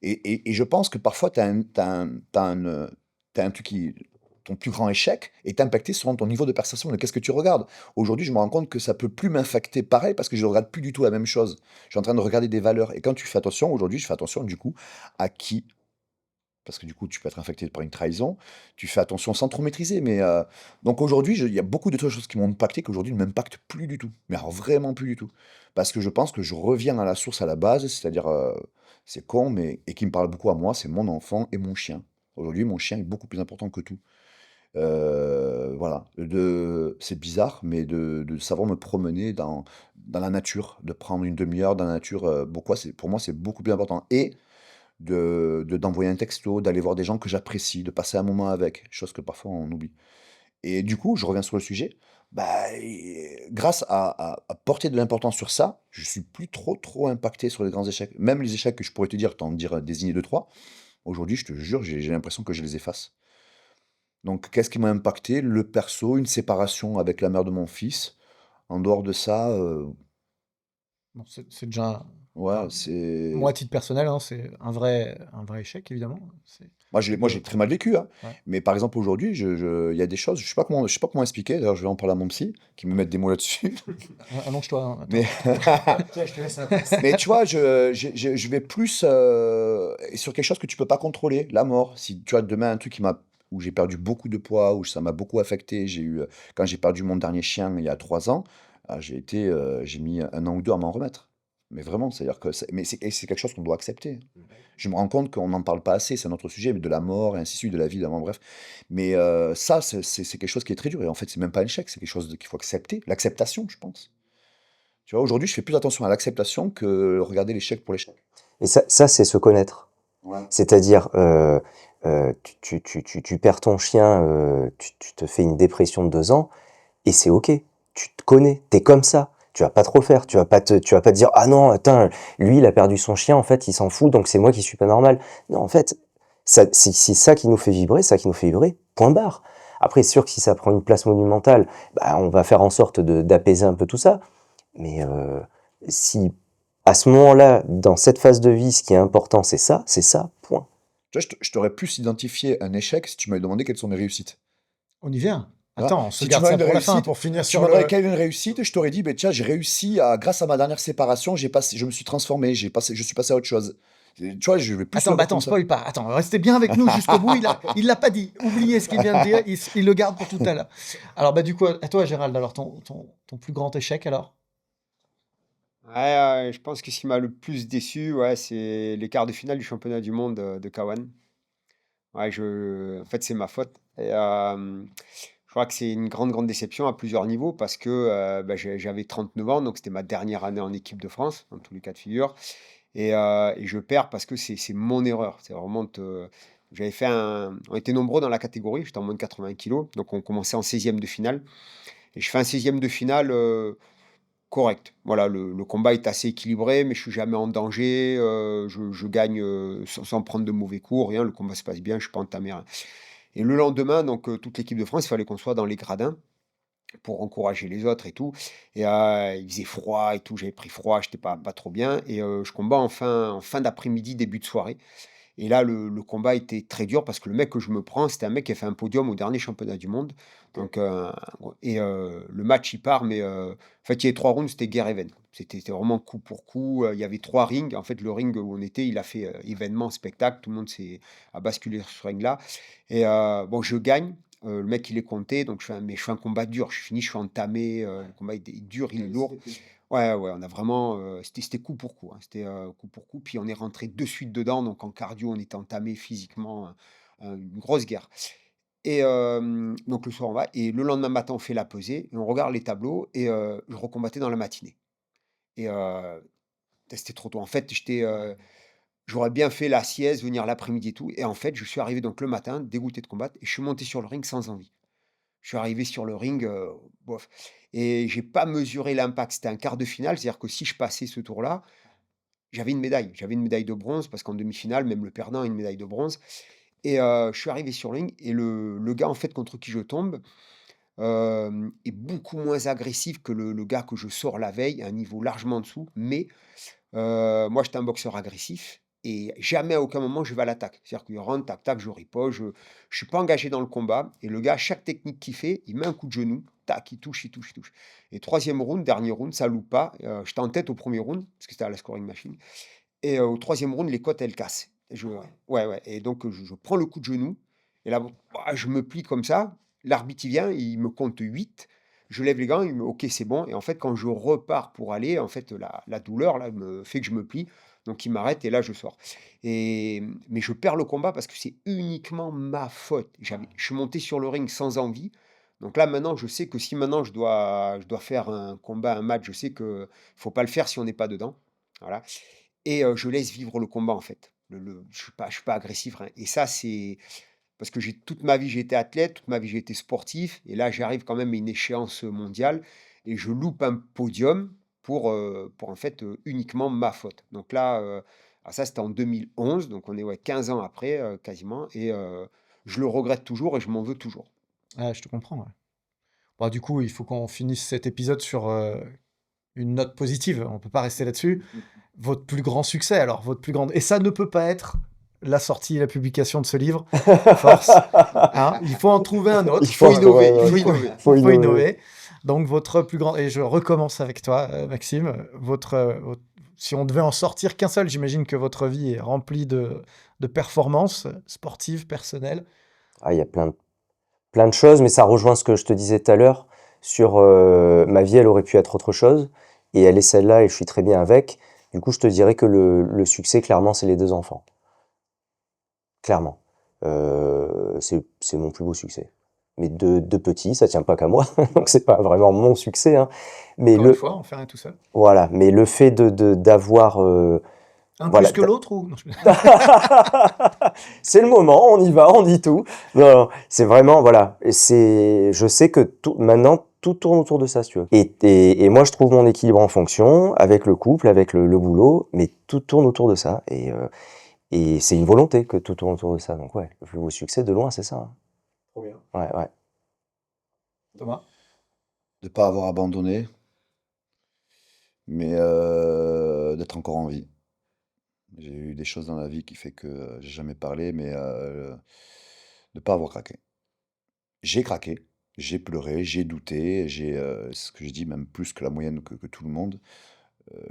Et je pense que parfois, t'as un truc ton plus grand échec est impacté sur ton niveau de perception de qu'est-ce que tu regardes. Aujourd'hui, je me rends compte que ça peut plus m'affecter pareil parce que je ne regarde plus du tout la même chose. Je suis en train de regarder des valeurs. Et quand tu fais attention, aujourd'hui, je fais attention du coup à qui. Parce que du coup, tu peux être infecté par une trahison. Tu fais attention sans trop maîtriser. Mais donc aujourd'hui, il y a beaucoup de choses qui m'ont impacté qu'aujourd'hui ne m'impactent plus du tout. Mais alors vraiment plus du tout. Parce que je pense que je reviens à la source, à la base, c'est-à-dire, c'est con, mais et qui me parle beaucoup à moi, c'est mon enfant et mon chien. Aujourd'hui, mon chien est beaucoup plus important que tout. Voilà, c'est bizarre, mais de savoir me promener dans la nature, de prendre une demi-heure dans la nature, pour moi, c'est beaucoup plus important. Et d'envoyer un texto, d'aller voir des gens que j'apprécie, de passer un moment avec, chose que parfois on oublie. Et du coup, je reviens sur le sujet, bah, grâce à porter de l'importance sur ça, je suis plus trop impacté sur les grands échecs. Même les échecs que je pourrais te dire, désigner 2-3, aujourd'hui, je te jure, j'ai l'impression que je les efface. Donc, qu'est-ce qui m'a impacté? Le perso, une séparation avec la mère de mon fils. En dehors de ça, Bon, c'est déjà, ouais, enfin, c'est... moi à titre personnel, hein, c'est un vrai échec évidemment. Moi, j'ai très mal vécu, hein. Ouais. Mais par exemple, aujourd'hui, il y a des choses, je sais pas comment expliquer. D'ailleurs, je vais en parler à mon psy, qui me met des mots là-dessus. Allonge-toi, hein, attends. Mais, Tiens, je te laisse la place. mais tu vois, je vais plus sur quelque chose que tu peux pas contrôler, la mort. Si tu vois, demain, un truc où j'ai perdu beaucoup de poids, où ça m'a beaucoup affecté, quand j'ai perdu mon dernier chien il y a 3 ans, j'ai mis 1 an ou 2 à m'en remettre. Mais vraiment, c'est-à-dire que c'est quelque chose qu'on doit accepter. Je me rends compte qu'on n'en parle pas assez, c'est un autre sujet, mais de la mort et ainsi de suite, de la vie, d'avant, bref. Mais ça, c'est quelque chose qui est très dur. Et en fait, c'est même pas un échec, c'est quelque chose qu'il faut accepter. L'acceptation, je pense. Tu vois, aujourd'hui, je fais plus attention à l'acceptation que regarder l'échec pour l'échec. Et ça c'est se connaître. Ouais. C'est-à-dire, tu perds ton chien, tu te fais une dépression de 2 ans, et c'est OK. Tu te connais, t'es comme ça. Tu vas pas trop le faire. Tu vas pas te dire, ah non, attends, lui, il a perdu son chien, en fait, il s'en fout, donc c'est moi qui suis pas normal. Non, en fait, c'est ça qui nous fait vibrer, point barre. Après, c'est sûr que si ça prend une place monumentale, bah, on va faire en sorte d'apaiser un peu tout ça. Mais si à ce moment-là, dans cette phase de vie, ce qui est important, c'est ça, point. Tu vois, je t'aurais plus identifié un échec si tu m'avais demandé quelles sont mes réussites. On y vient. Voilà. Attends, on se Si tu garde m'as ça une pour la fin, réussite, pour finir Tu sur m'aurais le... quelle une réussite, je t'aurais dit, ben tiens, j'ai réussi grâce à ma dernière séparation, je me suis transformé, je suis passé à autre chose. Tu vois, je vais plus le voir Attends, comme ça. spoil pas. Attends, restez bien avec nous jusqu'au bout. Il l'a pas dit. Oubliez ce qu'il vient de dire. Il le garde pour tout à l'heure. Alors, bah, du coup, à toi, Gérald, alors, ton plus grand échec, alors? Ouais, je pense que ce qui m'a le plus déçu, ouais, c'est les quarts de finale du championnat du monde de K1. Ouais, en fait, c'est ma faute. Et, je crois que c'est une grande, grande déception à plusieurs niveaux parce que bah, j'avais 39 ans, donc c'était ma dernière année en équipe de France, dans tous les cas de figure. Et je perds parce que c'est mon erreur. C'est vraiment. J'avais fait on était nombreux dans la catégorie, j'étais en moins de 80 kilos, donc on commençait en 16e de finale. Et je fais un 16e de finale correct. Voilà, le combat est assez équilibré, mais je suis jamais en danger. Je gagne sans prendre de mauvais coups, rien. Le combat se passe bien, je suis pas entamé, rien. Et le lendemain, donc toute l'équipe de France, il fallait qu'on soit dans les gradins pour encourager les autres et tout. Et il faisait froid et tout, j'avais pris froid, j'étais pas trop bien. Et je combats en fin d'après-midi, début de soirée. Et là, le combat était très dur parce que le mec que je me prends, c'était un mec qui a fait un podium au dernier championnat du monde. Donc, le match, il part, mais en fait, il y avait 3 rounds, c'était guerre even. C'était vraiment coup pour coup. Il y avait 3 rings. En fait, le ring où on était, il a fait événement, spectacle. Tout le monde a basculé sur ce ring-là. Et bon, je gagne. Le mec, il est compté. Donc, mais je fais un combat dur. Je finis, je suis entamé. Le combat est dur, il est lourd. Ouais, ouais, on a vraiment. C'était coup pour coup, hein. C'était coup pour coup. Puis on est rentré de suite dedans. Donc en cardio, on était entamé physiquement. Une grosse guerre. Et donc le soir, on va. Et le lendemain matin, on fait la pesée. Et on regarde les tableaux. Et je recombattais dans la matinée. Et c'était trop tôt. En fait, j'aurais bien fait la sieste, venir l'après-midi et tout. Et en fait, je suis arrivé donc le matin, dégoûté de combattre. Et je suis monté sur le ring sans envie. Je suis arrivé sur le ring, bof. Et j'ai pas mesuré l'impact. C'était un quart de finale, c'est-à-dire que si je passais ce tour-là, j'avais une médaille. J'avais une médaille de bronze parce qu'en demi-finale, même le perdant a une médaille de bronze. Et je suis arrivé sur le ring et le gars en fait contre qui je tombe est beaucoup moins agressif que le gars que je sors la veille, à un niveau largement en dessous. Mais moi, j'étais un boxeur agressif et jamais à aucun moment je vais à l'attaque. C'est-à-dire qu'il rentre, tac, tac, je riposte, je ne suis pas engagé dans le combat. Et le gars, chaque technique qu'il fait, il met un coup de genou, tac, il touche, il touche, il touche. Et troisième round, dernier round, ça loupe pas. J'étais en tête au premier round, parce que c'était à la scoring machine. Et au troisième round, les côtes, elles cassent. Ouais, ouais. Et donc, je prends le coup de genou. Et là, bah, je me plie comme ça. L'arbitre, il vient, il me compte 8. Je lève les gants, il me OK, c'est bon. Et en fait, quand je repars pour aller, en fait, la douleur là, me fait que je me plie. Donc, il m'arrête et là, je sors. Mais je perds le combat parce que c'est uniquement ma faute. Je suis monté sur le ring sans envie. Donc là, maintenant, je sais que si maintenant je dois faire un combat, un match, je sais qu'il ne faut pas le faire si on n'est pas dedans. Voilà. Et je laisse vivre le combat, en fait. Je suis pas agressif, rien. Et ça, c'est parce que toute ma vie, j'ai été athlète, toute ma vie, j'ai été sportif. Et là, j'arrive quand même à une échéance mondiale et je loupe un podium pour en fait uniquement ma faute. Donc là, ça, c'était en 2011. Donc on est 15 ans après, quasiment. Et je le regrette toujours et je m'en veux toujours. Ouais, je te comprends, ouais. Bon, du coup, il faut qu'on finisse cet épisode sur une note positive. On peut pas rester là-dessus. Votre plus grand succès, alors, votre plus grande. Et ça ne peut pas être la sortie et la publication de ce livre. Force. Hein, il faut en trouver un autre. Il faut innover. ouais, Il faut innover. Il faut innover. Donc, votre plus grand. Et je recommence avec toi, Maxime. Si on devait en sortir qu'un seul, j'imagine que votre vie est remplie de performances sportives, personnelles. Ah, il y a plein de choses, mais ça rejoint ce que je te disais tout à l'heure sur ma vie, elle aurait pu être autre chose, et elle est celle-là, et je suis très bien avec. Du coup, je te dirais que le succès, clairement, c'est les 2 enfants. Clairement. C'est mon plus beau succès. Mais deux petits, ça tient pas qu'à moi, donc c'est pas vraiment mon succès, hein. Mais Encore une fois, on fait rien tout seul. voilà, mais le fait d'avoir Un voilà, plus que l'autre ou non, c'est le moment, on y va, on dit tout. Non, c'est vraiment, voilà. Je sais que maintenant, tout tourne autour de ça, si tu veux. Et moi, je trouve mon équilibre en fonction, avec le couple, avec le boulot, mais tout tourne autour de ça. Et c'est une volonté que tout tourne autour de ça. Donc ouais, le plus beau succès, de loin, c'est ça, hein. Trop bien. Ouais. Thomas? De ne pas avoir abandonné, mais d'être encore en vie. J'ai eu des choses dans la vie qui fait que j'ai jamais parlé, mais de ne pas avoir craqué. J'ai craqué, j'ai pleuré, j'ai douté, c'est ce que je dis, même plus que la moyenne que tout le monde.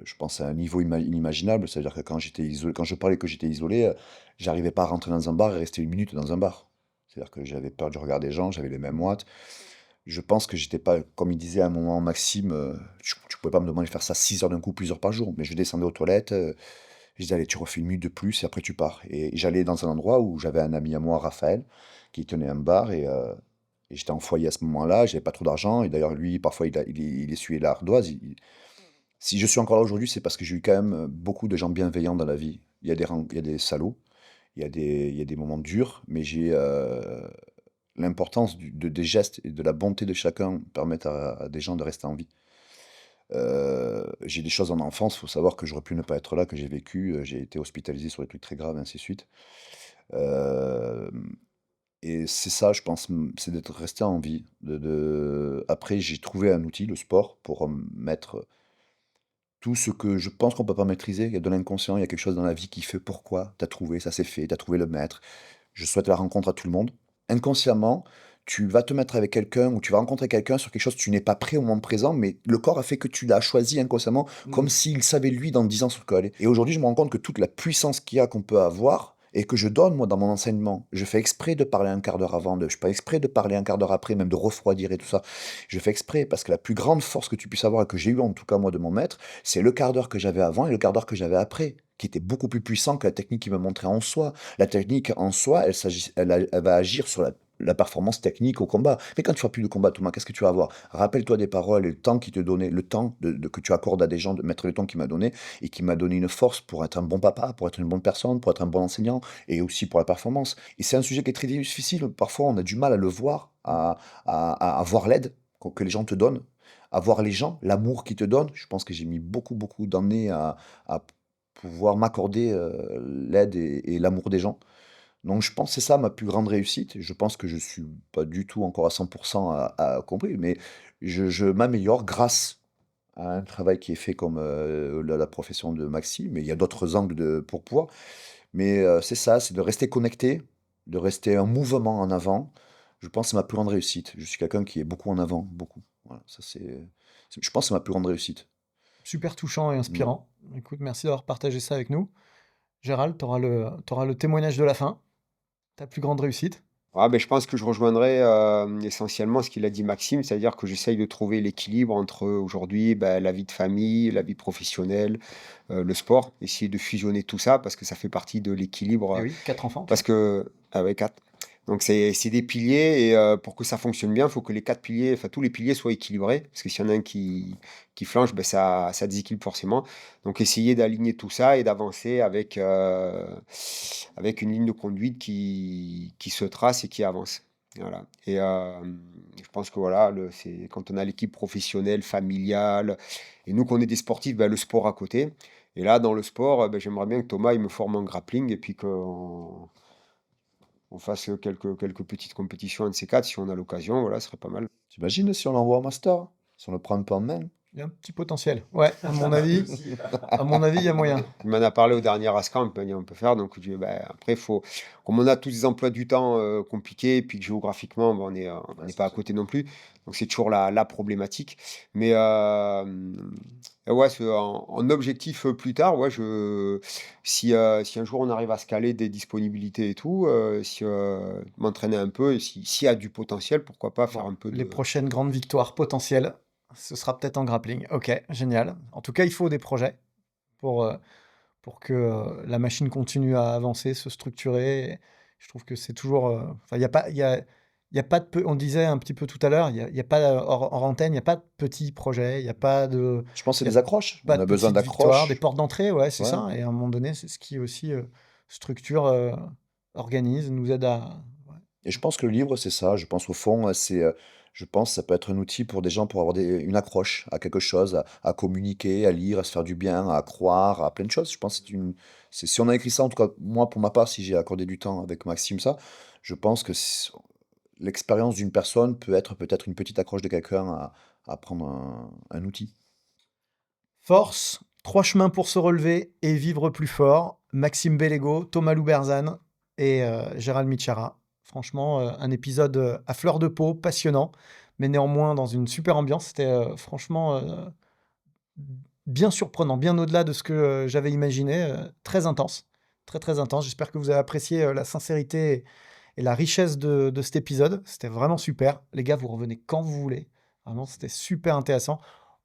Je pense à un niveau inimaginable, c'est-à-dire que quand je parlais que j'étais isolé, j'arrivais pas à rentrer dans un bar et rester 1 minute dans un bar. C'est-à-dire que j'avais peur du regard des gens, j'avais les mêmes watts. Je pense que j'étais pas, comme il disait à un moment Maxime, tu pouvais pas me demander de faire ça 6 heures d'un coup, plusieurs par jour. Mais je descendais aux toilettes, je disais, allez, tu refais une minute de plus et après tu pars. Et j'allais dans un endroit où j'avais un ami à moi, Raphaël, qui tenait un bar et j'étais en foyer à ce moment-là, j'avais pas trop d'argent. Et d'ailleurs, lui, parfois, il essuyait l'ardoise. Si je suis encore là aujourd'hui, c'est parce que j'ai eu quand même beaucoup de gens bienveillants dans la vie. Il y a des salauds, il y a des moments durs, mais j'ai l'importance des gestes et de la bonté de chacun permettent à des gens de rester en vie. J'ai des choses en enfance, il faut savoir que j'aurais pu ne pas être là, que j'ai vécu, j'ai été hospitalisé sur des trucs très graves, ainsi de suite. Euh, et c'est ça, je pense, c'est d'être resté en vie. Après, j'ai trouvé un outil, le sport, pour mettre tout ce que je pense qu'on peut pas maîtriser. Il y a de l'inconscient, il y a quelque chose dans la vie qui fait pourquoi, t'as trouvé, ça s'est fait, t'as trouvé le maître. Je souhaite la rencontre à tout le monde. Inconsciemment, tu vas te mettre avec quelqu'un ou tu vas rencontrer quelqu'un sur quelque chose que tu n'es pas prêt au moment présent, mais le corps a fait que tu l'as choisi inconsciemment, comme s'il savait lui dans 10 ans sur quoi aller. Et aujourd'hui, je me rends compte que toute la puissance qu'il y a qu'on peut avoir et que je donne moi dans mon enseignement, je fais exprès de parler un quart d'heure avant, je fais exprès de parler un quart d'heure après, même de refroidir et tout ça. Je fais exprès parce que la plus grande force que tu puisses avoir et que j'ai eu en tout cas moi de mon maître, c'est le quart d'heure que j'avais avant et le quart d'heure que j'avais après, qui était beaucoup plus puissant que la technique qu'il me montrait en soi. La technique en soi, elle va agir sur la performance technique au combat. Mais quand tu fais plus de combat, Thomas, qu'est-ce que tu vas avoir? Rappelle-toi des paroles et le temps qu'il te donnait, le temps que tu accordes à des gens, de mettre le temps qu'il m'a donné et qui m'a donné une force pour être un bon papa, pour être une bonne personne, pour être un bon enseignant et aussi pour la performance. Et c'est un sujet qui est très difficile. Parfois, on a du mal à le voir, à voir l'aide que les gens te donnent, à voir les gens, l'amour qu'ils te donnent. Je pense que j'ai mis beaucoup, beaucoup d'années à pouvoir m'accorder l'aide et l'amour des gens. Donc je pense que c'est ça ma plus grande réussite. Je pense que je suis pas du tout encore à 100% à compris, mais je m'améliore grâce à un travail qui est fait comme la profession de Maxime, mais il y a d'autres angles pour pouvoir. Mais c'est ça, c'est de rester connecté, de rester en mouvement en avant. Je pense que c'est ma plus grande réussite. Je suis quelqu'un qui est beaucoup en avant, beaucoup. Voilà, ça je pense que c'est ma plus grande réussite. Super touchant et Mm. inspirant. Écoute, merci d'avoir partagé ça avec nous. Gérald, t'auras le témoignage de la fin, ta plus grande réussite. Ah, ben, je pense que je rejoindrai essentiellement ce qu'il a dit Maxime, c'est-à-dire que j'essaye de trouver l'équilibre entre aujourd'hui la vie de famille, la vie professionnelle, le sport, essayer de fusionner tout ça parce que ça fait partie de l'équilibre. Eh oui, 4 enfants. Parce que, ah ouais, 4. Donc c'est des piliers et pour que ça fonctionne bien, il faut que les 4 piliers, enfin tous les piliers soient équilibrés. Parce que s'il y en a un qui flanche, ben ça déséquilibre forcément. Donc essayer d'aligner tout ça et d'avancer avec une ligne de conduite qui se trace et qui avance. Voilà. Et je pense que voilà, c'est quand on a l'équipe professionnelle, familiale, et nous qu'on est des sportifs, ben, le sport à côté. Et là, dans le sport, ben, j'aimerais bien que Thomas il me forme en grappling et puis qu'on fasse quelques petites compétitions, un de ces quatre, si on a l'occasion, voilà, ce serait pas mal. T'imagines si on l'envoie au master? Si on le prend un peu en main? Il y a un petit potentiel. Ouais, à mon avis, il y a moyen. Il m'en a parlé au dernier ASCAM, on peut faire, donc je dis, ben, après, comme on a tous des emplois du temps compliqués, et puis que géographiquement, ben, on n'est pas à côté non plus, donc c'est toujours la problématique. Mais ouais, en objectif plus tard, ouais, si un jour on arrive à se caler des disponibilités et tout, si m'entraîner un peu, et s'il y a du potentiel, pourquoi pas faire un peu Les de... prochaines grandes victoires potentielles, ce sera peut-être en grappling. Ok, génial. En tout cas, il faut des projets pour que la machine continue à avancer, se structurer. Et je trouve que c'est toujours. Enfin, il y a pas, il y a pas de. On disait un petit peu tout à l'heure, il y a pas hors antenne, il n'y a pas de petits projets, il n'y a pas de. Je pense que c'est Il y des a accroches. pas On de a besoin petites victoires, d'accroches. des portes d'entrée, ouais, c'est Ouais. ça. Et à un moment donné, c'est ce qui aussi structure, organise, nous aide à. Ouais. Et je pense que le livre, c'est ça. Je pense au fond, je pense que ça peut être un outil pour des gens pour avoir une accroche à quelque chose, à communiquer, à lire, à se faire du bien, à croire, à plein de choses. Je pense que si on a écrit ça, en tout cas, moi, pour ma part, si j'ai accordé du temps avec Maxime, ça, je pense que l'expérience d'une personne peut être peut-être une petite accroche de quelqu'un à prendre un outil. Force, 3 chemins pour se relever et vivre plus fort. Maxime Bellego, Thomas Louberzane et Gérald Michara. Franchement, un épisode à fleur de peau, passionnant, mais néanmoins dans une super ambiance. C'était franchement bien surprenant, bien au-delà de ce que j'avais imaginé. Très intense, très très intense. J'espère que vous avez apprécié la sincérité et la richesse de cet épisode. C'était vraiment super. Les gars, vous revenez quand vous voulez. Vraiment, c'était super intéressant.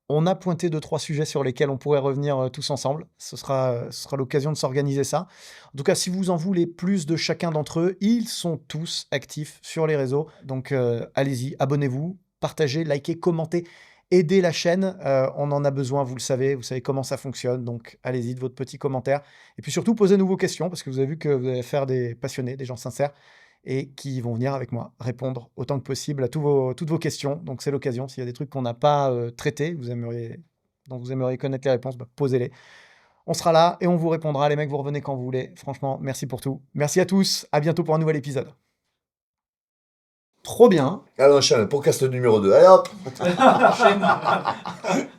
On a pointé 2-3 sujets sur lesquels on pourrait revenir tous ensemble. Ce sera l'occasion de s'organiser ça. En tout cas, si vous en voulez plus de chacun d'entre eux, ils sont tous actifs sur les réseaux. Donc allez-y, abonnez-vous, partagez, likez, commentez, aidez la chaîne. On en a besoin, vous savez comment ça fonctionne. Donc allez-y de votre petit commentaire. Et puis surtout, posez-nous vos questions parce que vous avez vu que vous allez faire des passionnés, des gens sincères et qui vont venir avec moi répondre autant que possible à toutes vos questions. Donc c'est l'occasion, s'il y a des trucs qu'on n'a pas traités, dont vous aimeriez connaître les réponses, posez-les. On sera là et on vous répondra. Les mecs, vous revenez quand vous voulez. Franchement, merci pour tout. Merci à tous. À bientôt pour un nouvel épisode. Trop bien. Allez, on enchaîne, podcast numéro 2. Allez hop. Enchaîne.